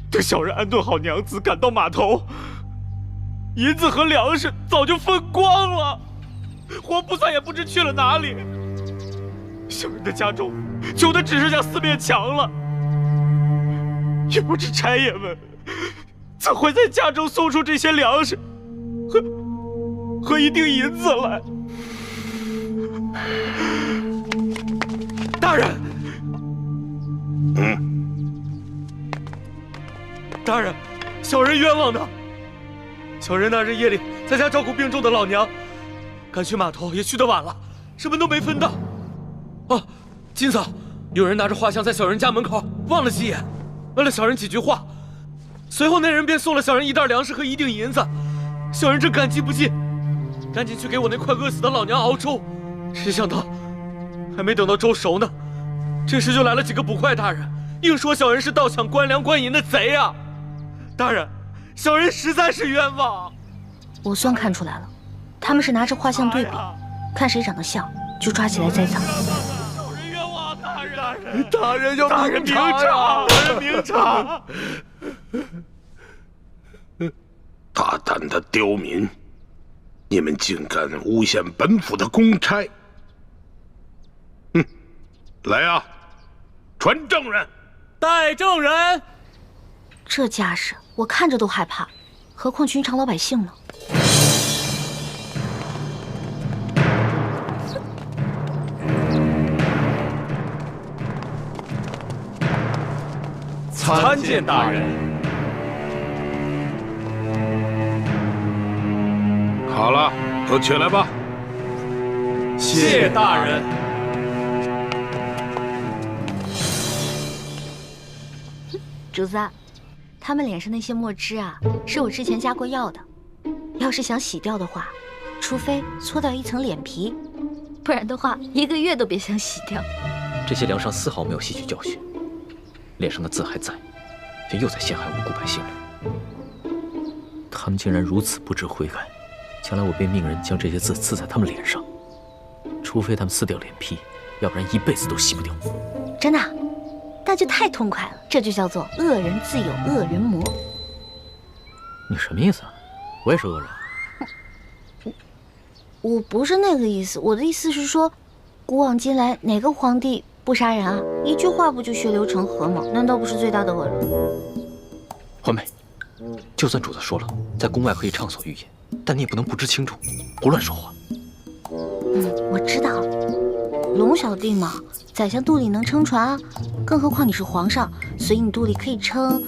等小人安顿好娘子，赶到码头，银子和粮食早就分光了，活菩萨也不知去了哪里。小人的家中穷的只剩下4面墙了，也不知差爷们怎会在家中搜出这些粮食和1锭银子来。大人，大人，小人冤枉的。小人那日夜里在家照顾病重的老娘，赶去码头也去得晚了，什么都没分到。哦，金嫂，有人拿着画像在小人家门口望了几眼，问了小人几句话，随后那人便送了小人1袋粮食和1锭银子。小人正感激不尽，赶紧去给我那快饿死的老娘熬粥。谁想到，还没等到粥熟呢，这时就来了几个捕快大人，硬说小人是盗抢官粮官银的贼啊！大人，小人实在是冤枉。我算看出来了，他们是拿着画像对比，看谁长得像，就抓起来栽赃。小人冤枉，大人！大人要明察！大人明察！大胆的刁民，你们竟敢诬陷本府的公差！来啊，传证人！带证人！这架势，我看着都害怕，何况寻常老百姓呢？参见大人。好了，都起来吧。谢大人。主子，他们脸上那些墨汁啊，是我之前加过药的。要是想洗掉的话，除非搓掉一层脸皮，不然的话1个月都别想洗掉。这些梁上丝毫没有吸取教训，脸上的字还在，却又在陷害无辜百姓了。他们竟然如此不知悔改，将来我便命人将这些字刺在他们脸上，除非他们撕掉脸皮，要不然一辈子都洗不掉。真的？那就太痛快了，这就叫做恶人自有恶人磨。你什么意思啊？我也是恶人。我不是那个意思，我的意思是说，古往今来哪个皇帝不杀人啊？一句话不就血流成河吗？难道不是最大的恶人？环美，就算主子说了，在宫外可以畅所欲言，但你也不能不知轻重，胡乱说话。我知道了。龙小弟嘛，宰相肚里能撑船啊，更何况你是皇上，所以你肚里可以撑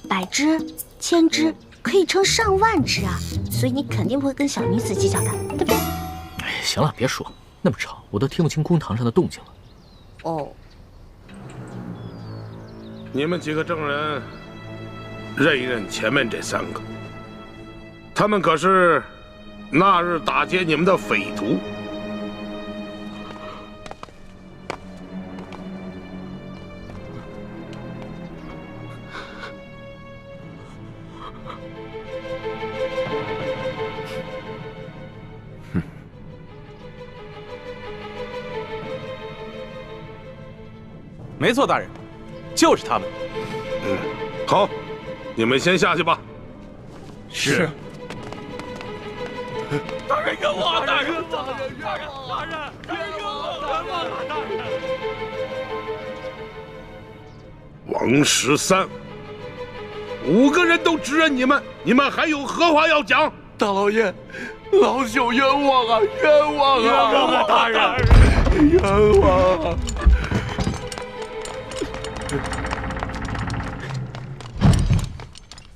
100只、1000只，可以撑上万只啊，所以你肯定不会跟小女子计较的，对不对？哎，行了，别说那么吵，我都听不清公堂上的动静了。哦，你们几个证人，认一认前面这3个，他们可是那日打劫你们的匪徒。没错，大人，就是他们。好，你们先下去吧。是。大人冤枉！大人冤枉！大人冤枉！大人冤枉！大人！王13，5个人都指认你们，你们还有何话要讲？大老爷，老朽冤枉啊！冤枉啊！冤枉啊！大人，冤枉啊！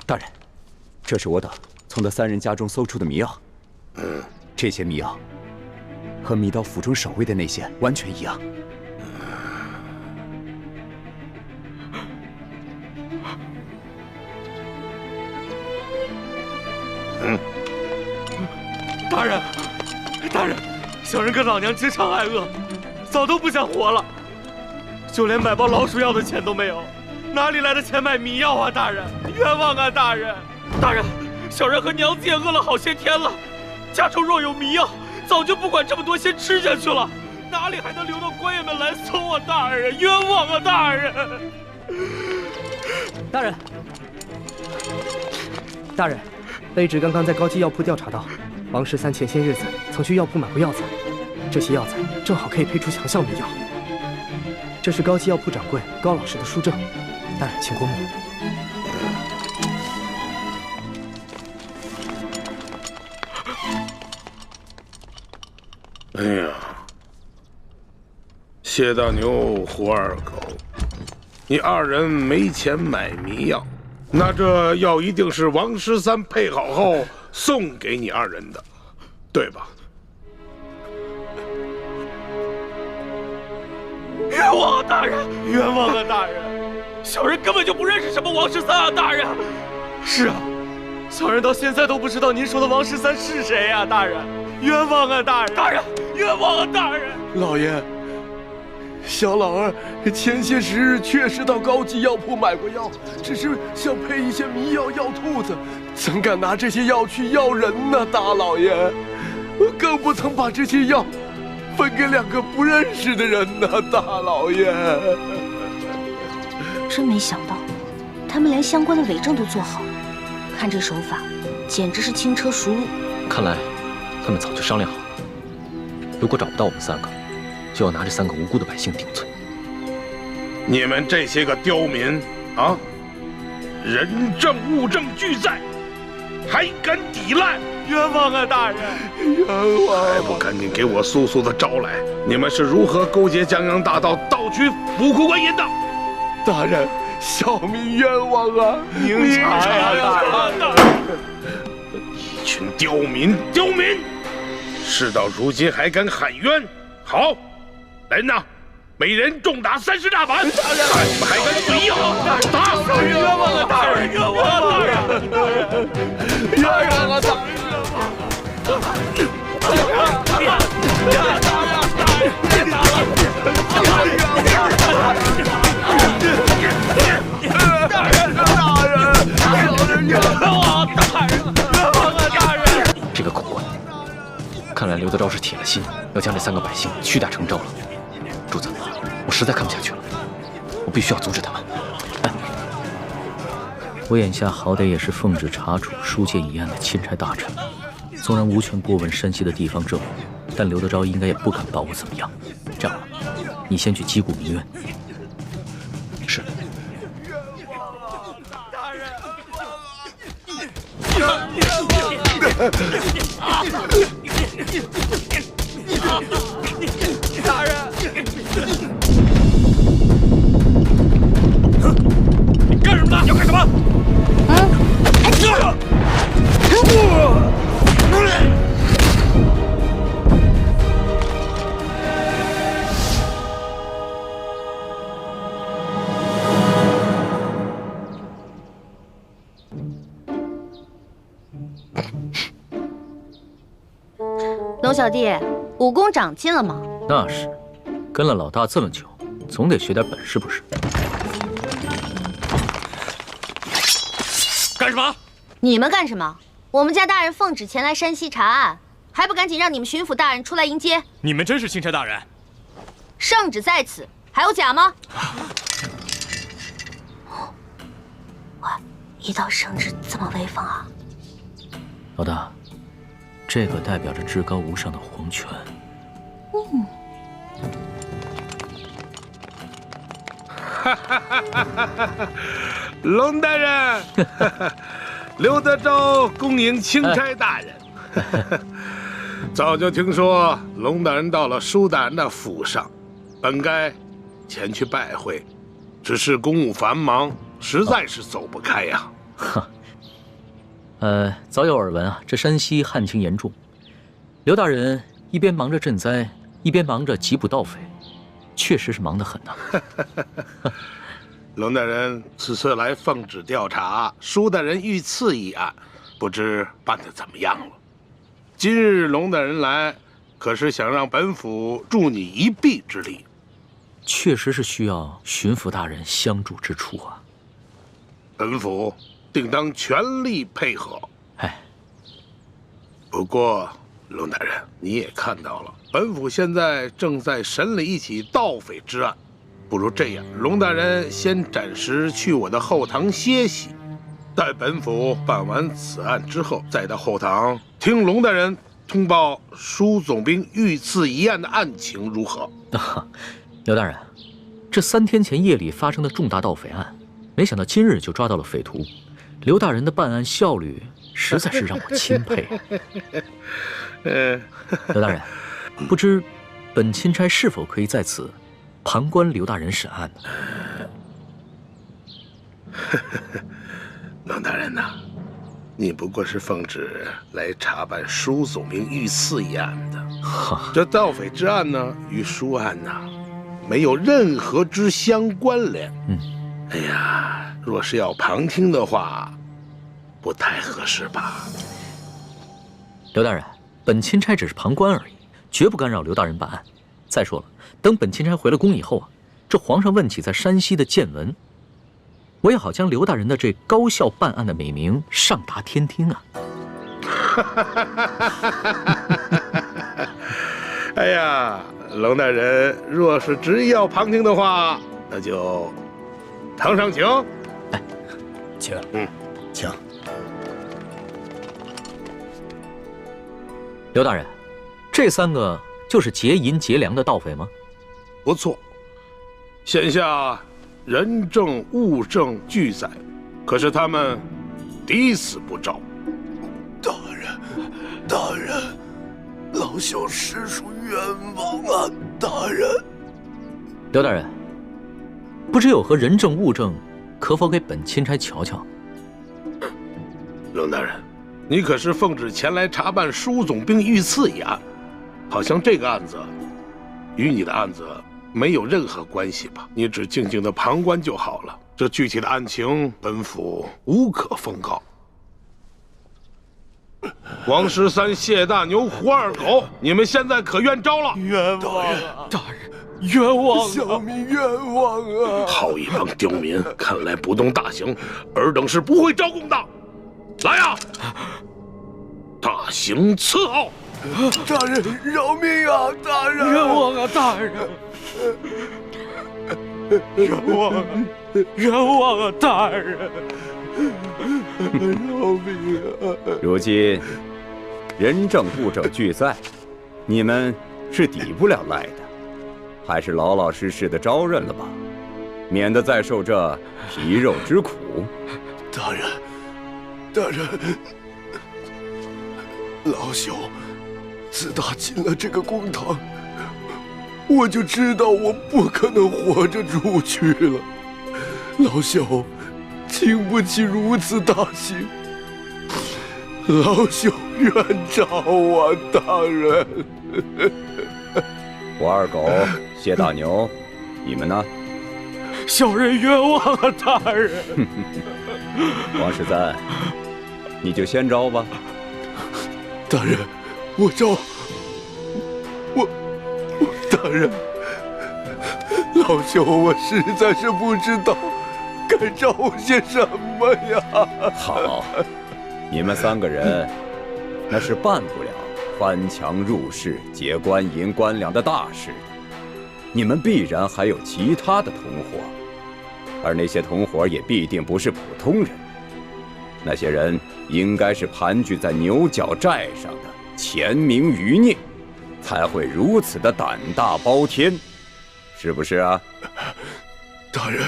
大人，这是我等从那3人家中搜出的迷药。这些迷药和米道府中守卫的那些完全一样。大人，大人，小人跟老娘经常挨饿，早都不想活了，就连买包老鼠药的钱都没有，哪里来的钱买迷药啊？大人，冤枉啊！大人，大人，小人和娘子也饿了好些天了，家中若有迷药，早就不管这么多，先吃下去了，哪里还能留到官员们来搜啊？大人，冤枉啊！大人，大人，大人，卑职刚刚在高级药铺调查到，王13前些日子曾去药铺买过药材，这些药材正好可以配出强效迷药。这是高级药铺掌柜高老师的书证，大人请过目。哎呀，谢大牛、胡二狗，你2人没钱买迷药，那这药一定是王13配好后送给你2人的，对吧？冤枉啊！大人，冤枉啊！大人，小人根本就不认识什么王13啊！大人，是啊，小人到现在都不知道您说的王13是谁啊！大人，冤枉啊！大人，大人，冤枉啊！大人，老爷，小老儿前些时日确实到高级药铺买过药，只是想配一些迷药药兔子，怎敢拿这些药去药人呢？大老爷，更不曾把这些药分给2个不认识的人呢，大老爷。真没想到，他们连相关的伪证都做好了，看这手法，简直是轻车熟路。看来他们早就商量好了，如果找不到我们3个，就要拿这3个无辜的百姓顶罪。你们这些个刁民啊，人证物证俱在，还敢抵赖？冤枉啊！大人，冤枉！还不赶紧给我速速的招来！你们是如何勾结江洋大盗，盗取府库官银的？大人，小民冤枉啊！明察呀，大人！一群刁民，刁民！事到如今还敢喊冤？好，来人呐，每人重打30大板！大人，看你们还敢随意打！小人冤枉啊！大人，冤枉啊！大人，冤枉啊！大人！这个狗官，看来刘德昭是铁了心要将这3个百姓屈打成招了。主子，我实在看不下去了，我必须要阻止他们。哎，我眼下好歹也是奉旨查处书剑一案的钦差大臣，纵然无权过问山西的地方政务，但刘德昭应该也不敢把我怎么样。这样吧，你先去击鼓鸣冤。是。大人，你干什么呢？要干什么？龙小弟，武功长进了吗？那是，跟了老大这么久，总得学点本事不是？干什么？你们干什么？我们家大人奉旨前来山西查案，还不赶紧让你们巡抚大人出来迎接？你们真是钦差大人？圣旨在此，还有假吗？哇，一道圣旨这么威风啊！老大，这个代表着至高无上的皇权。龙大人，刘德昭恭迎钦差大人。早就听说龙大人到了舒大人的府上，本该前去拜会，只是公务繁忙，实在是走不开呀。早有耳闻啊，这山西旱情严重，刘大人一边忙着赈灾，一边忙着缉捕盗匪，确实是忙得很呐。龙大人此次来奉旨调查舒大人遇刺一案，不知办得怎么样了？今日龙大人来，可是想让本府助你一臂之力？确实是需要巡抚大人相助之处啊。本府定当全力配合。不过龙大人，你也看到了，本府现在正在审理一起盗匪之案。不如这样，龙大人先暂时去我的后堂歇息，待本府办完此案之后，再到后堂听龙大人通报舒总兵遇刺一案的案情如何？刘大人，这3天前夜里发生的重大盗匪案，没想到今日就抓到了匪徒，刘大人的办案效率实在是让我钦佩。刘大人，不知本钦差是否可以在此旁观刘大人审案呢？龙大人呐，你不过是奉旨来查办舒总兵遇刺一案的，这盗匪之案呢，与舒案呐，没有任何之相关联。哎呀，若是要旁听的话，不太合适吧？刘大人，本钦差只是旁观而已，绝不干扰刘大人办案。再说了，等本钦差回了宫以后啊，这皇上问起在山西的见闻，我也好将刘大人的这高效办案的美名上达天听啊！哎呀，龙大人若是执意要旁听的话，那就堂上请。请。请。刘大人，这3个就是劫银劫粮的盗匪吗？不错，现下人证物证俱在，可是他们抵死不招。大人，老朽实属冤枉啊！大人，刘大人，不知有何人证物证，可否给本钦差瞧瞧？龙大人，你可是奉旨前来查办舒总兵遇刺一案，好像这个案子与你的案子没有任何关系吧？你只静静的旁观就好了。这具体的案情，本府无可奉告。王13、谢大牛、胡二狗，你们现在可愿招了？冤枉啊！大人，冤枉啊！小民冤枉啊！好一帮刁民，看来不动大刑，尔等是不会招供的。来呀！大刑伺候！大人饶命啊！大人，冤枉啊！大人，冤枉啊！冤枉啊！大人，饶命啊！如今人证物证俱在，你们是抵不了赖的，还是老老实实的招认了吧，免得再受这皮肉之苦。大人，老朽自打进了这个公堂，我就知道我不可能活着出去了。老朽经不起如此大刑，老朽冤诏啊，大人！胡二狗、谢大牛，你们呢？小人冤枉啊，大人！王十三，你就先招吧。大人，我招。大人，老朽我实在是不知道该招些什么呀。好，你们3个人那是办不了翻墙入室、劫官银官粮的大事的。你们必然还有其他的同伙，而那些同伙也必定不是普通人。那些人应该是盘踞在牛角寨上的潜明余孽，才会如此的胆大包天，是不是啊？大人，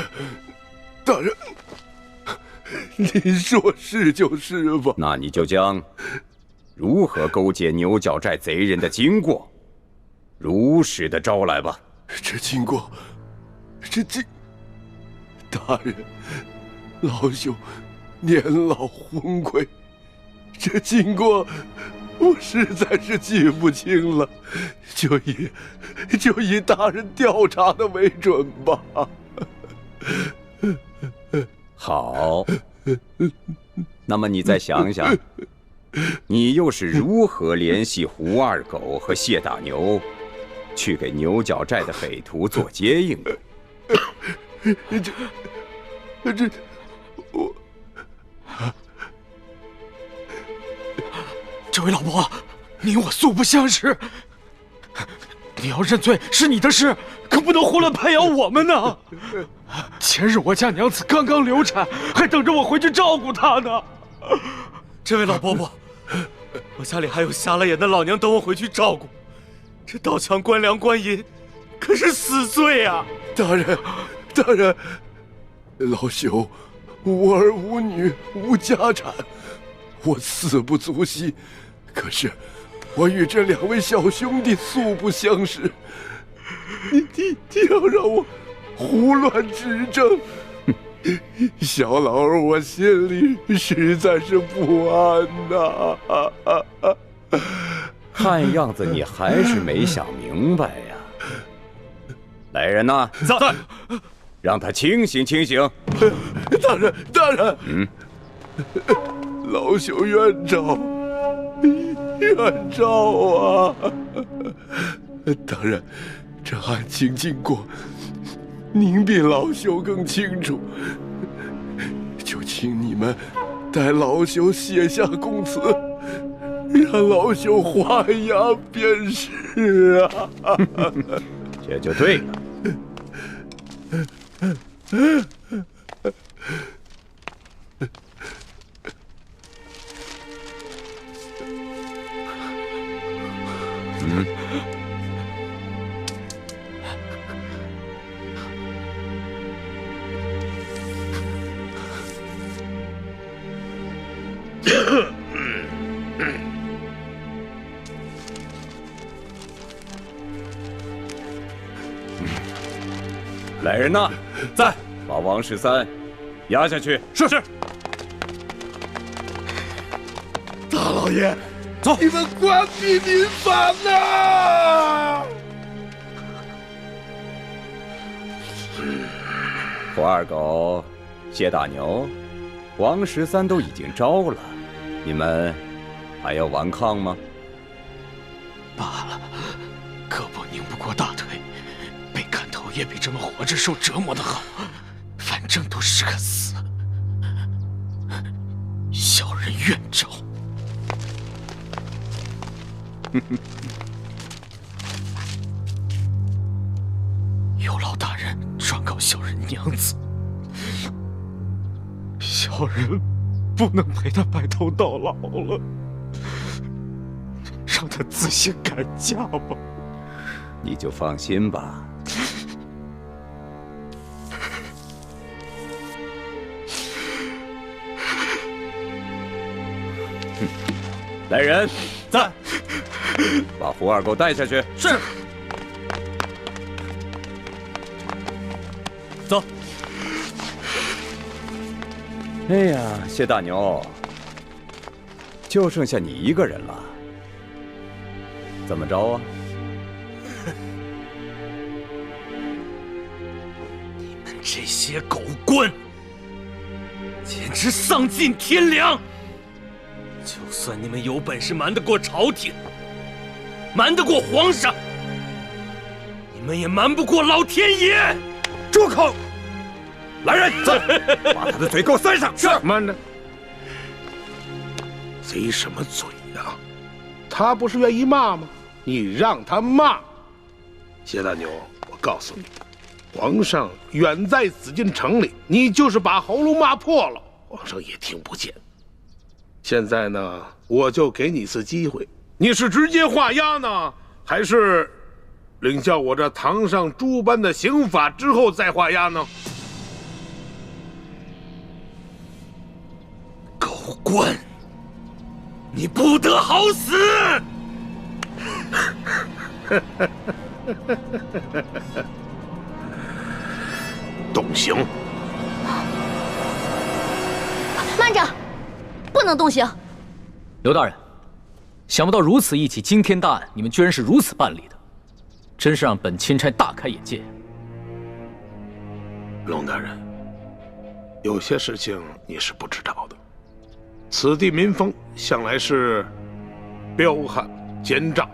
大人，您说是就是吧？那你就将如何勾结牛角寨贼人的经过，如实的招来吧。这经过，大人，老朽年老昏聩，这经过我实在是记不清了，就以大人调查的为准吧。好，那么你再想想，你又是如何联系胡二狗和谢大牛，去给牛角寨的匪徒做接应的？这位老伯，你我素不相识，你要认罪是你的事，可不能胡乱拍咬我们呢。前日我家娘子刚刚流产，还等着我回去照顾她呢。这位老伯伯，我家里还有瞎了眼的老娘等我回去照顾，这盗抢官粮官银，可是死罪啊！大人，大人，老朽无儿无女无家产，我死不足惜。可是我与这2位小兄弟素不相识，你要让我胡乱指证，小老儿我心里实在是不安呐。看样子你还是没想明白呀。来人呐，在，让他清醒清醒。大人，大人，老朽冤诏，冤诏啊！大人，这案情经过，您比老朽更清楚，就请你们代老朽写下供词，让老朽还押便是啊。这就对了。来人呐，在，把王13押下去。是。大老爷，走！你们关闭民房呐！胡二狗、谢大牛、王13都已经招了，你们还要顽抗吗？罢了，胳膊拧不过大腿，被砍头也比这么活着受折磨的好，反正都是个死。小人愿招。有劳大人状告小人娘子，小人不能陪她白头到老了，让她自行改嫁吧。你就放心吧。来人，在！把福二给我带下去。是。走。哎呀，谢大牛，就剩下你一个人了，怎么着啊？你们这些狗官，简直丧尽天良！就算你们有本事瞒得过朝廷，瞒得过皇上，你们也瞒不过老天爷！住口！来人，走，把他的嘴给我塞上。是。慢着，贼什么嘴呀？他不是愿意骂吗？你让他骂。谢大牛，我告诉你，皇上远在紫禁城里，你就是把喉咙骂破了，皇上也听不见。现在呢，我就给你一次机会，你是直接画押呢，还是领教我这堂上诸般的刑法之后再画押呢？狗官，你不得好死！动刑！慢着，不能动刑。刘大人，想不到如此一起惊天大案，你们居然是如此办理的，真是让本钦差大开眼界。龙大人，有些事情你是不知道的。此地民风向来是彪悍奸诈，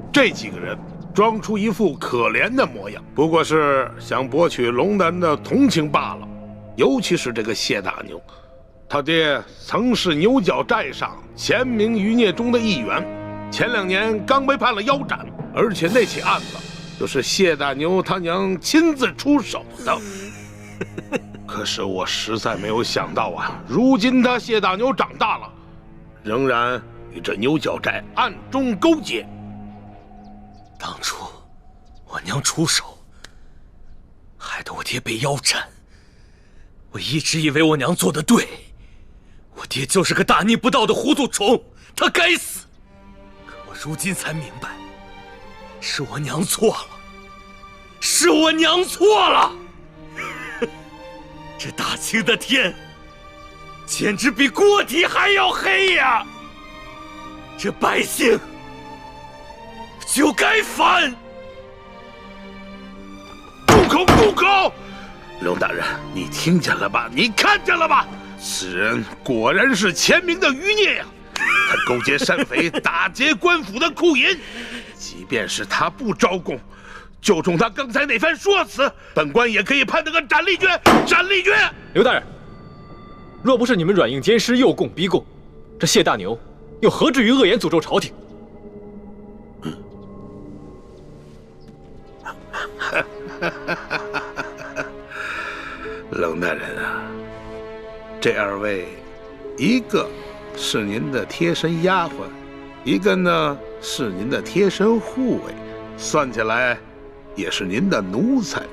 这几个人装出一副可怜的模样，不过是想博取龙大人的同情罢了。尤其是这个谢大牛，他爹曾是牛角寨上前明余孽中的一员，前2年刚被判了腰斩，而且那起案子就是谢大牛他娘亲自出手的。可是我实在没有想到啊，如今他谢大牛长大了，仍然与这牛角寨暗中勾结。当初我娘出手，害得我爹被腰斩。我一直以为我娘做得对，我爹就是个大逆不道的糊涂虫，他该死。可我如今才明白，是我娘错了，是我娘错了。这大清的天，简直比锅底还要黑呀！这百姓就该反！住口！住口！龙大人，你听见了吧？你看见了吧？此人果然是前明的余孽呀！他勾结山匪，打劫官府的库银。即便是他不招供，就冲他刚才那番说辞，本官也可以判他个斩立决！斩立决！刘大人，若不是你们软硬兼施，诱供逼供，这谢大牛又何至于恶言诅咒朝廷？冷大人啊，这2位，一个是您的贴身丫鬟，一个呢是您的贴身护卫，算起来也是您的奴才。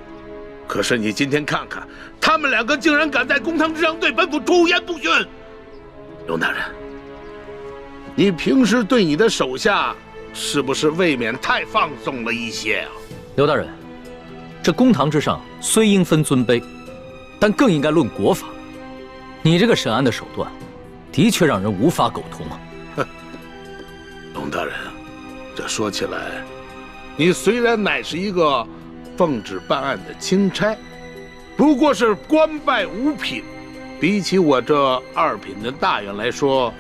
可是你今天看看，他们2个竟然敢在公堂之上对本府出言不逊。龙大人，你平时对你的手下是不是未免太放纵了一些啊？刘大人，这公堂之上虽应分尊卑，但更应该论国法。你这个审案的手段，的确让人无法苟同啊！哼，龙大人啊，这说起来，你虽然乃是一个奉旨办案的钦差，不过是官拜5品，比起我这2品的大员来说，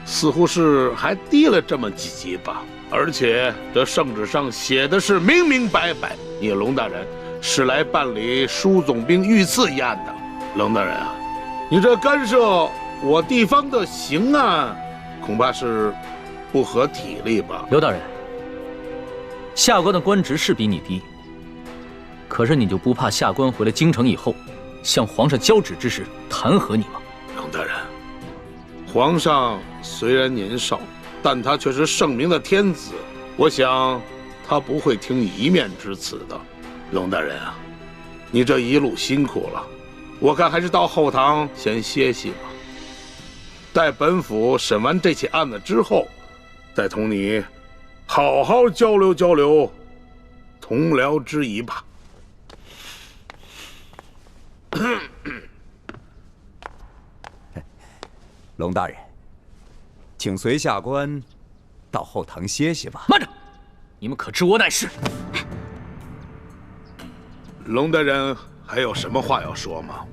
似乎是还低了这么几级吧。而且这圣旨上写的是明明白白，你龙大人是来办理舒总兵遇刺一案的。龙大人啊，你这干涉我地方的刑案，恐怕是不合体力吧？刘大人，下官的官职是比你低，可是你就不怕下官回了京城以后，向皇上交旨之时弹劾你吗？龙大人，皇上虽然年少，但他却是圣明的天子，我想他不会听一面之词的。龙大人啊，你这一路辛苦了，我看还是到后堂先歇息吧。待本府审完这起案子之后，再同你好好交流交流，同僚之谊吧。龙大人，请随下官到后堂歇歇吧。慢着，你们可知我乃是？龙大人还有什么话要说吗？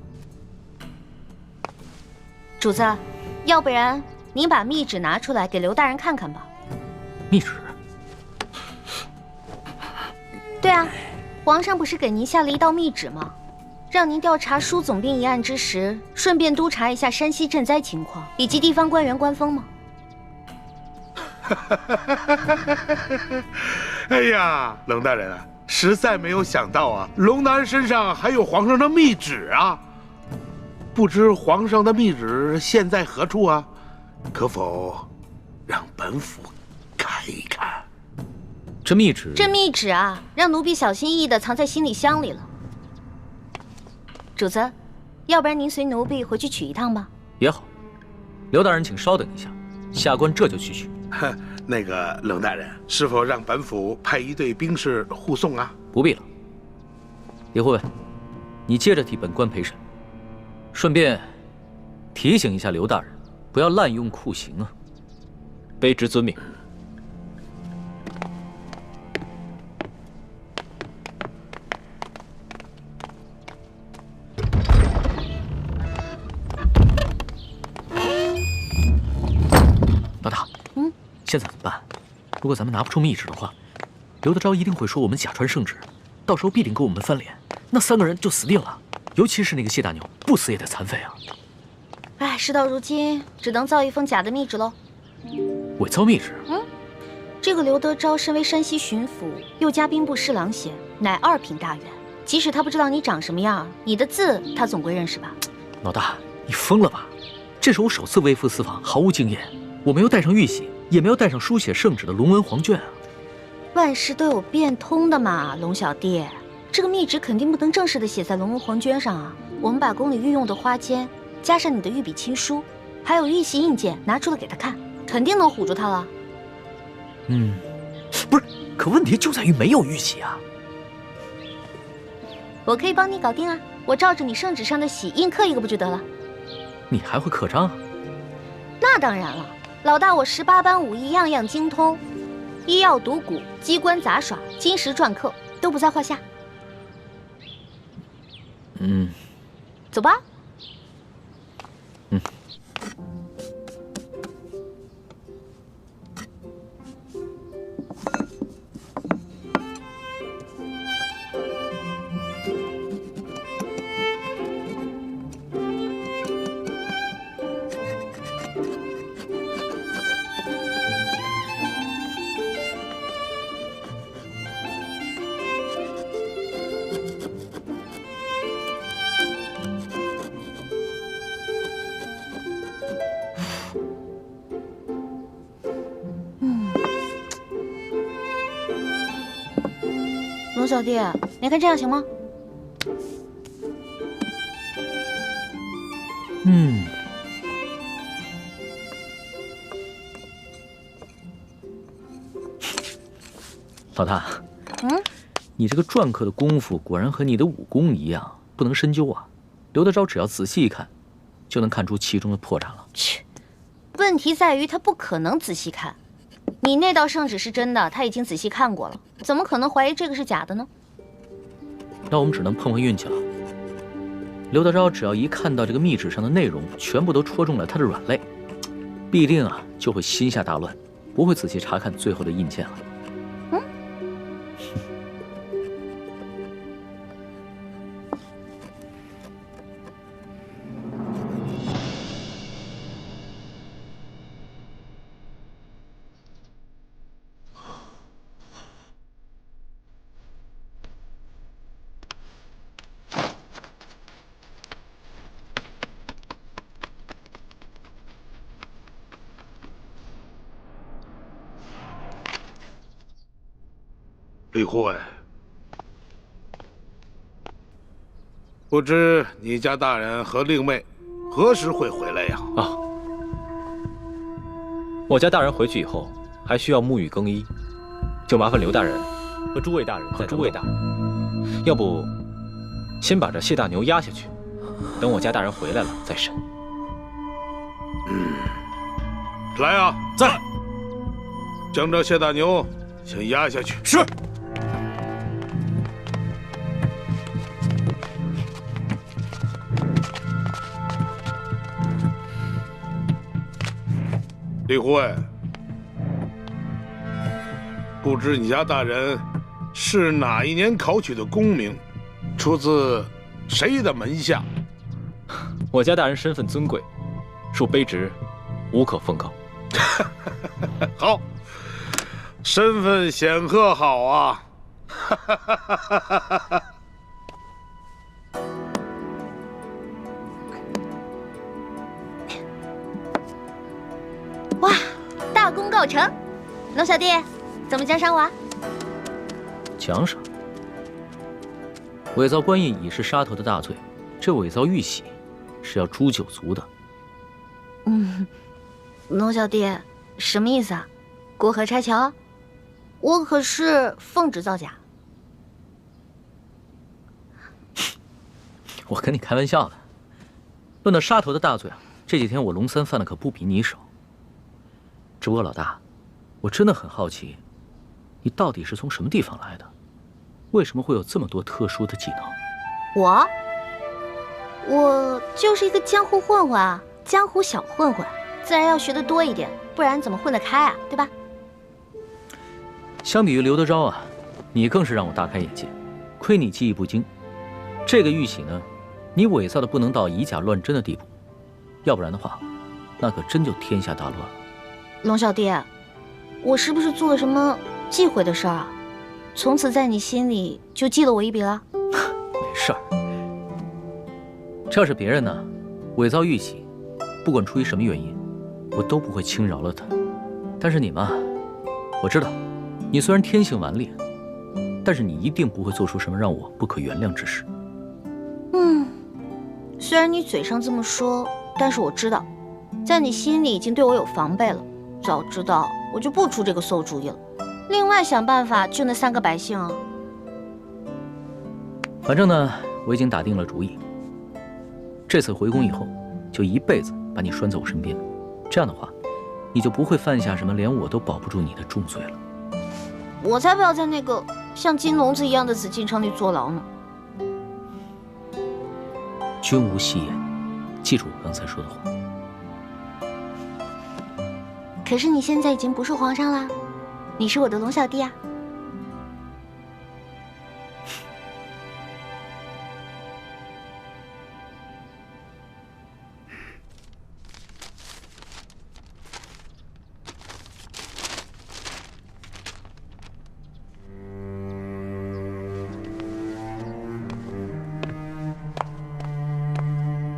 主子，要不然您把密旨拿出来给刘大人看看吧。密旨？对啊，皇上不是给您下了一道密旨吗？让您调查舒总兵一案之时，顺便督查一下山西赈灾情况以及地方官员官风吗？哎呀，龙大人啊，实在没有想到啊，龙大人身上还有皇上的密旨啊！不知皇上的密旨现在何处啊？可否让本府看一看？这密旨？这密旨啊，让奴婢小心翼翼地藏在行李箱里了。主子，要不然您随奴婢回去取一趟吧。也好，刘大人请稍等一下，下官这就去取。那个龙大人，是否让本府派一队兵士护送啊？不必了。李护卫，你接着替本官陪审，顺便提醒一下刘大人，不要滥用酷刑啊。卑职遵命。老大，现在怎么办？如果咱们拿不出密旨的话，刘德昭一定会说我们假传圣旨，到时候必定给我们翻脸，那3个人就死定了。尤其是那个谢大牛，不死也得残废啊！哎，事到如今，只能造一封假的密旨喽。伪造密旨？这个刘德昭身为山西巡抚，又加兵部侍郎衔，乃2品大员。即使他不知道你长什么样，你的字他总归认识吧？老大，你疯了吧？这是我首次微服私访，毫无经验。我没有带上玉玺，也没有带上书写圣旨的龙文黄卷啊！万事都有变通的嘛，龙小弟，这个密旨肯定不能正式的写在龙文黄卷上啊！我们把宫里御用的花笺，加上你的御笔亲书，还有玉玺印鉴拿出来给他看，肯定能唬住他了。不是，可问题就在于没有玉玺啊！我可以帮你搞定啊，我照着你圣旨上的玺印刻一个不就得了？你还会刻章？那当然了。老大，我18般武艺样样精通，医药赌蛊、机关杂耍、金石篆刻都不在话下。走吧。龙小弟，你看这样行吗？老大，你这个篆刻的功夫果然和你的武功一样，不能深究啊。刘德昭只要仔细一看，就能看出其中的破绽了。切，问题在于他不可能仔细看。你那道圣旨是真的，他已经仔细看过了，怎么可能怀疑这个是假的呢？那我们只能碰碰运气了。刘德昭只要一看到这个密旨上的内容全部都戳中了他的软肋，必定就会心下大乱，不会仔细查看最后的印鉴了。李护卫，不知你家大人和令妹何时会回来呀？我家大人回去以后还需要沐浴更衣，就麻烦刘大人和诸位大人再诸位大人，要不先把这谢大牛押下去，等我家大人回来了再审。来啊，在。将这谢大牛先押下去。是。李护卫，不知你家大人是哪一年考取的功名，出自谁的门下？我家大人身份尊贵，恕卑职无可奉告。好，身份显赫，好啊！哇，大功告成！龙小弟，怎么奖赏我啊？奖赏？伪造官印已是杀头的大罪，这伪造玉玺是要诛九族的。龙小弟，什么意思啊？过河拆桥？我可是奉旨造假。我跟你开玩笑的。论到杀头的大罪啊，这几天我龙三犯的可不比你少。只不过老大，我真的很好奇，你到底是从什么地方来的？为什么会有这么多特殊的技能？我就是一个江湖混混啊，江湖小混混，自然要学得多一点，不然怎么混得开啊？对吧？相比于刘德昭啊，你更是让我大开眼界。亏你技艺不精，这个玉玺呢，你伪造的不能到以假乱真的地步，要不然的话，那可真就天下大乱了。龙小弟，我是不是做了什么忌讳的事儿啊？从此在你心里就记了我一笔了？没事儿，这要是别人呢，伪造玉玺，不管出于什么原因，我都不会轻饶了他。但是你嘛，我知道，你虽然天性顽劣，但是你一定不会做出什么让我不可原谅之事。虽然你嘴上这么说，但是我知道，在你心里已经对我有防备了。早知道我就不出这个馊主意了。另外想办法救那3个百姓啊。反正呢，我已经打定了主意，这次回宫以后，就一辈子把你拴在我身边。这样的话，你就不会犯下什么连我都保不住你的重罪了。我才不要在那个像金笼子一样的紫禁城里坐牢呢。君无戏言，记住我刚才说的话。可是你现在已经不是皇上啦，你是我的龙小弟啊。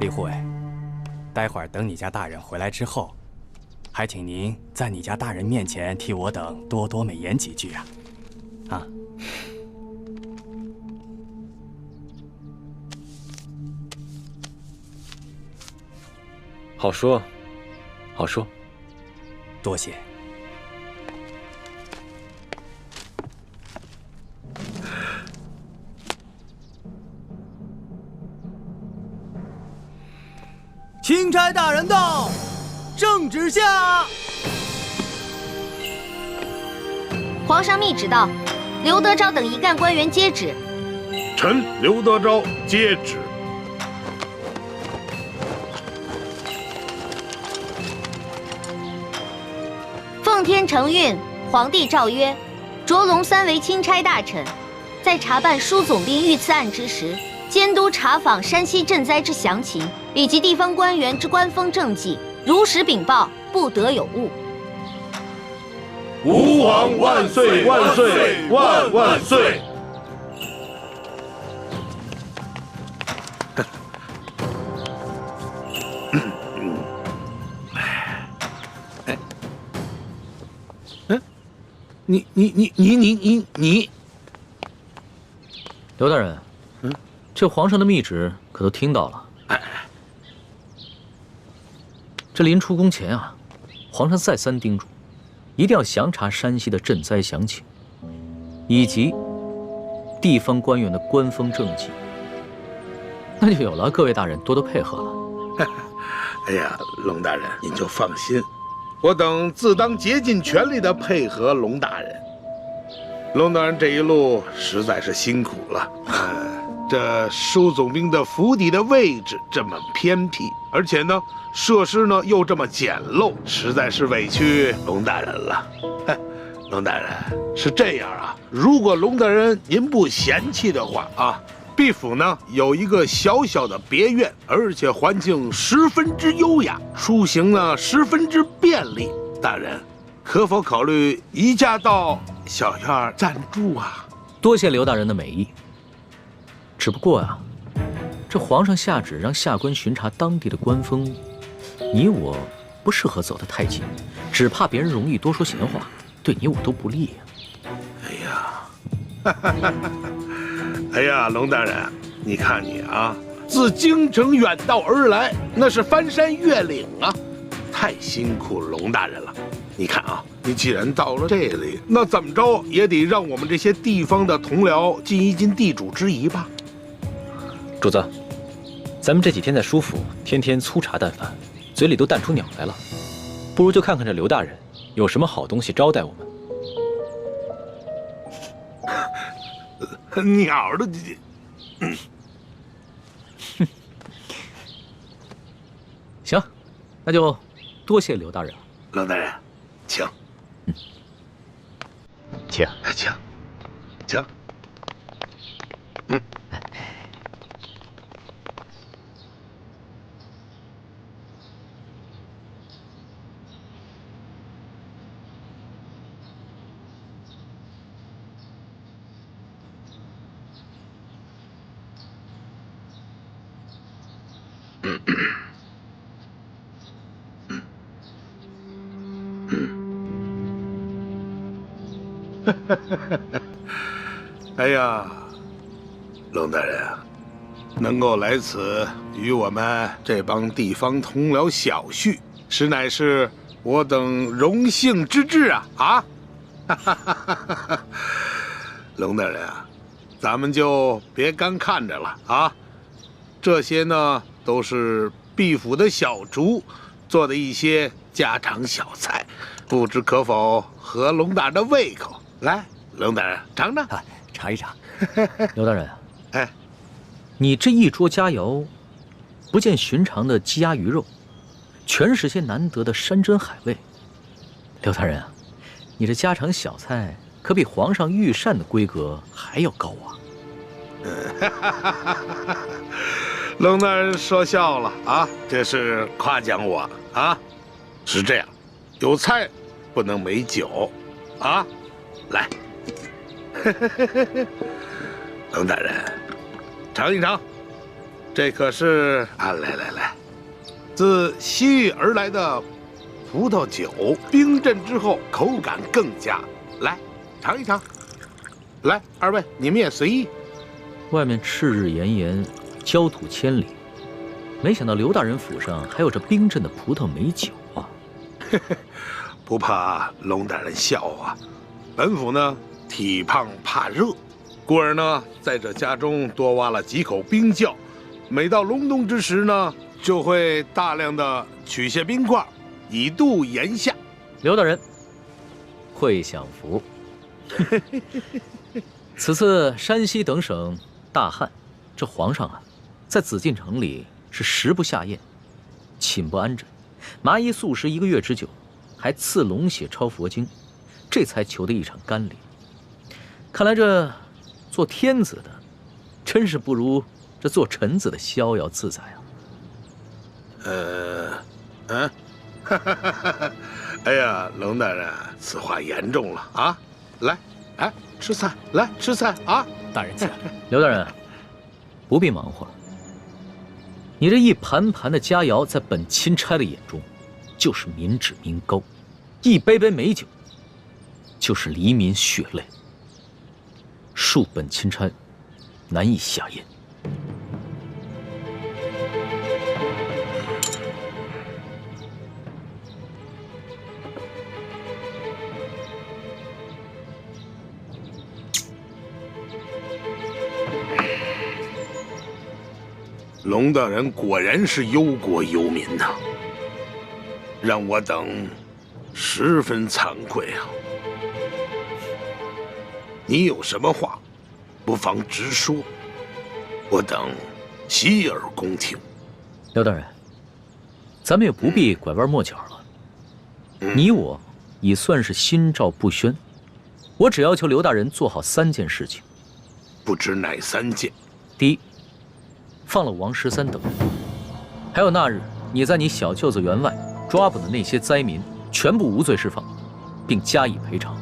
李护卫，待会儿等你家大人回来之后，还请您在你家大人面前替我等多多美言几句啊！啊！好说，好说。多谢。钦差大人到，圣旨下。皇上密旨到，刘德昭等一干官员接旨。臣刘德昭接旨。奉天承运，皇帝诏曰：着龙三为钦差大臣，在查办舒总兵遇刺案之时，监督查访山西赈灾之详情，以及地方官员之官风政绩，如实禀报，不得有误。吾皇万岁万岁万万岁！你，刘大人，这皇上的密旨可都听到了。这临出宫前啊，皇上再三叮嘱，一定要详查山西的赈灾详情，以及地方官员的官封政绩，那就有了各位大人多多配合了。哎呀，龙大人您就放心，我等自当竭尽全力的配合龙大人。龙大人这一路实在是辛苦了。这舒总兵的府邸的位置这么偏僻，而且呢，设施呢又这么简陋，实在是委屈龙大人了。龙大人是这样啊，如果龙大人您不嫌弃的话啊，毕府呢有一个小小的别院，而且环境十分之优雅，出行呢十分之便利。大人可否考虑移驾到小院暂住啊？多谢刘大人的美意。只不过啊，这皇上下旨让下官巡查当地的官风，你我不适合走得太近，只怕别人容易多说闲话，对你我都不利呀。哎呀，龙大人，你看你啊，自京城远道而来，那是翻山越岭啊，太辛苦龙大人了。你看啊，你既然到了这里，那怎么着也得让我们这些地方的同僚尽一尽地主之谊吧。主子，咱们这几天在舒府，天天粗茶淡饭，嘴里都淡出鸟来了，不如就看看这刘大人有什么好东西招待我们。鸟的，行，那就多谢刘大人了。龙大人，请，请，请。哎呀，龙大人啊，能够来此与我们这帮地方同僚小叙，实乃是我等荣幸之至啊！啊，龙大人啊，咱们就别干看着了啊！这些呢，都是毕府的小厨做的一些家常小菜，不知可否合龙大人的胃口？来，龙大人尝尝，尝一尝。刘大人，哎，你这一桌佳肴，不见寻常的鸡鸭鱼肉，全是些难得的山珍海味。刘大人啊，你这家常小菜可比皇上御膳的规格还要高啊！龙大人说笑了啊，这是夸奖我啊。是这样，有菜不能没酒啊。来，龙大人，尝一尝，这可是啊，来，自西域而来的葡萄酒，冰镇之后口感更佳。来，尝一尝。来，二位你们也随意。外面赤日炎炎，焦土千里，没想到刘大人府上还有这冰镇的葡萄美酒啊！不怕龙大人笑话，本府呢体胖怕热，故而呢在这家中多挖了几口冰窖，每到隆冬之时呢，就会大量的取些冰块，以度炎夏。刘大人，会享福。此次山西等省大旱，这皇上啊，在紫禁城里是食不下咽，寝不安枕，麻衣素食1个月之久，还赐龙血抄佛经，这才求得一场甘霖。看来这做天子的，真是不如这做臣子的逍遥自在啊。哎呀，龙大人，此话严重了啊！来，哎，吃菜，来吃菜啊！大人请。刘大人，不必忙活了。你这一盘盘的佳肴，在本钦差的眼中，就是民脂民膏；一杯杯美酒，就是黎民血泪。恕本钦差难以下咽。龙大人果然是忧国忧民呐，让我等十分惭愧啊。你有什么话，不妨直说，我等洗耳恭听。刘大人，咱们也不必拐弯抹角了。你我已算是心照不宣，我只要求刘大人做好3件事情。不知哪3件？第一，放了王13等人，还有那日你在你小舅子园外抓捕的那些灾民，全部无罪释放，并加以赔偿。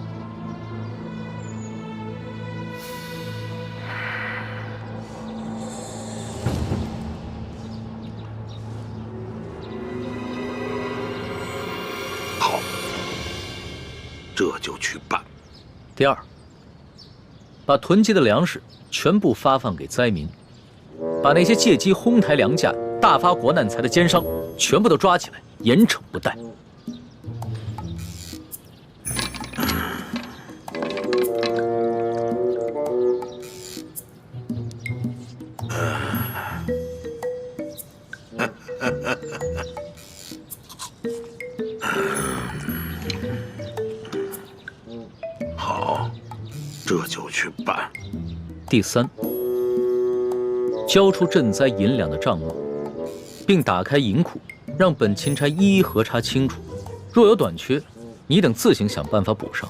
好，这就去办。第二，把囤积的粮食全部发放给灾民，把那些借机哄抬粮价、大发国难财的奸商全部都抓起来，严惩不贷。好，这就去办。第三，交出赈灾银两的账目，并打开银库，让本钦差一一核查清楚。若有短缺，你等自行想办法补上，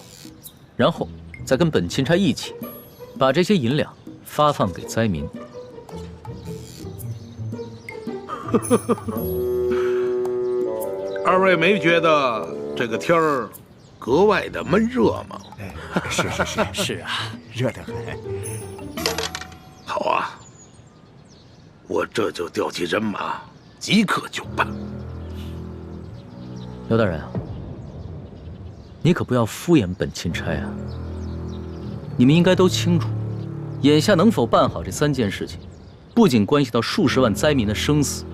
然后再跟本钦差一起，把这些银两发放给灾民。二位没觉得这个天儿格外的闷热吗？是啊，热得很。好啊，我这就调集人马，即刻就办。刘大人啊，你可不要敷衍本钦差啊！你们应该都清楚，眼下能否办好这3件事情，不仅关系到数十万灾民的生死，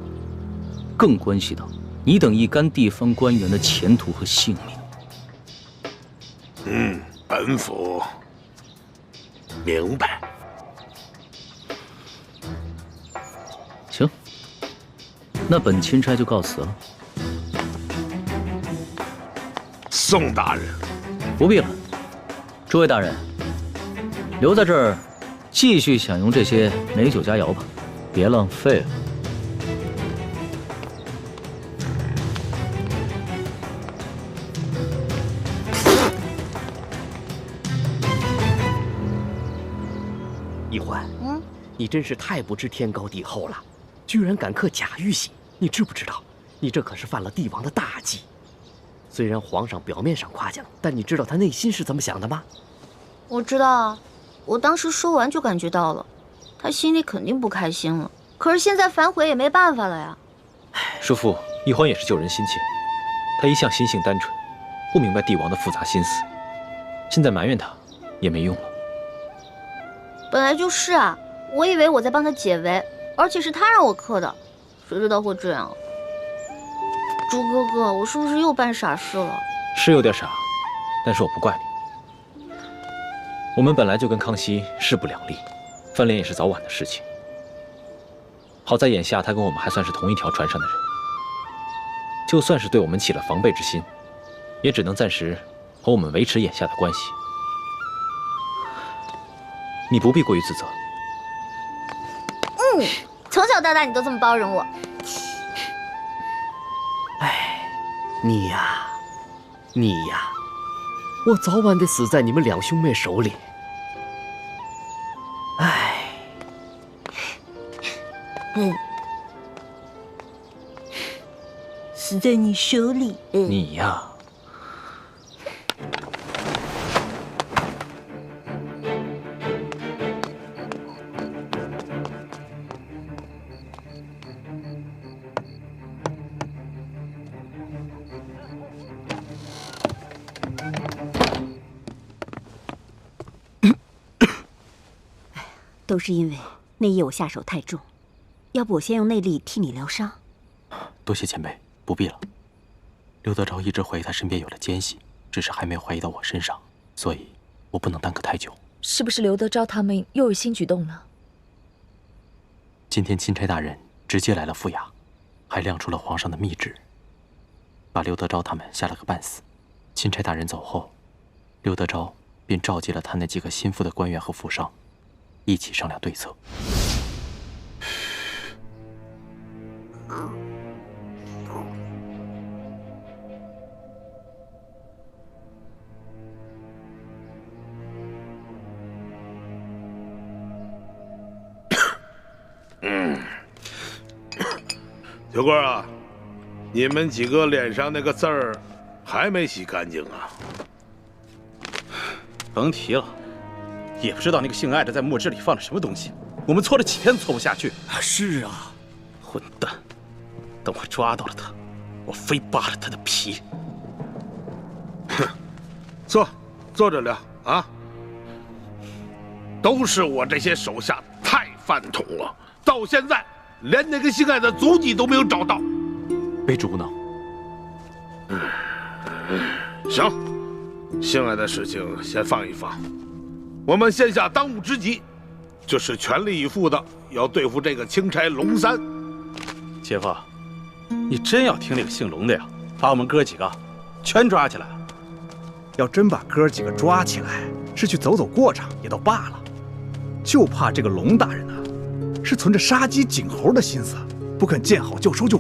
更关系到你等一干地方官员的前途和性命。本府明白。行，那本钦差就告辞了。宋大人，不必了。诸位大人，留在这儿，继续享用这些美酒佳肴吧，别浪费了。一欢，你真是太不知天高地厚了，居然敢刻假玉玺！你知不知道，你这可是犯了帝王的大忌。虽然皇上表面上夸奖，但你知道他内心是怎么想的吗？我知道啊，我当时说完就感觉到了，他心里肯定不开心了。可是现在反悔也没办法了呀。叔父，一欢也是救人心切，他一向心性单纯，不明白帝王的复杂心思，现在埋怨他也没用了。本来就是啊，我以为我在帮他解围，而且是他让我刻的，谁知道会这样。朱哥哥，我是不是又办傻事了？是有点傻，但是我不怪你。我们本来就跟康熙势不两立，翻脸也是早晚的事情。好在眼下他跟我们还算是同一条船上的人，就算是对我们起了防备之心，也只能暂时和我们维持眼下的关系。你不必过于自责。从小到大你都这么包容我。你呀，你呀，我早晚得死在你们2兄妹手里。死在你手里。你呀。都是因为那夜我下手太重，要不我先用内力替你疗伤。多谢前辈，不必了。刘德昭一直怀疑他身边有了奸细，只是还没有怀疑到我身上，所以我不能耽搁太久。是不是刘德昭他们又有新举动了？今天钦差大人直接来了府衙，还亮出了皇上的密旨，把刘德昭他们吓了个半死。钦差大人走后，刘德昭便召集了他那几个心腹的官员和府商，一起商量对策。小官啊，你们几个脸上那个字儿还没洗干净啊？甭提了，也不知道那个姓艾的在墨汁里放了什么东西，我们搓了几天都搓不下去。是啊，混蛋！等我抓到了他，我非扒了他的皮。哼，坐着聊啊！都是我这些手下太饭桶了，到现在连那个姓艾的足迹都没有找到。卑职无能。行，姓艾的事情先放一放，我们现下当务之急就是全力以赴的要对付这个钦差龙三。姐夫，你真要听那个姓龙的呀？把我们哥几个全抓起来？要真把哥几个抓起来，是去走走过场也倒罢了，就怕这个龙大人啊，是存着杀鸡儆猴的心思，不肯见好就收就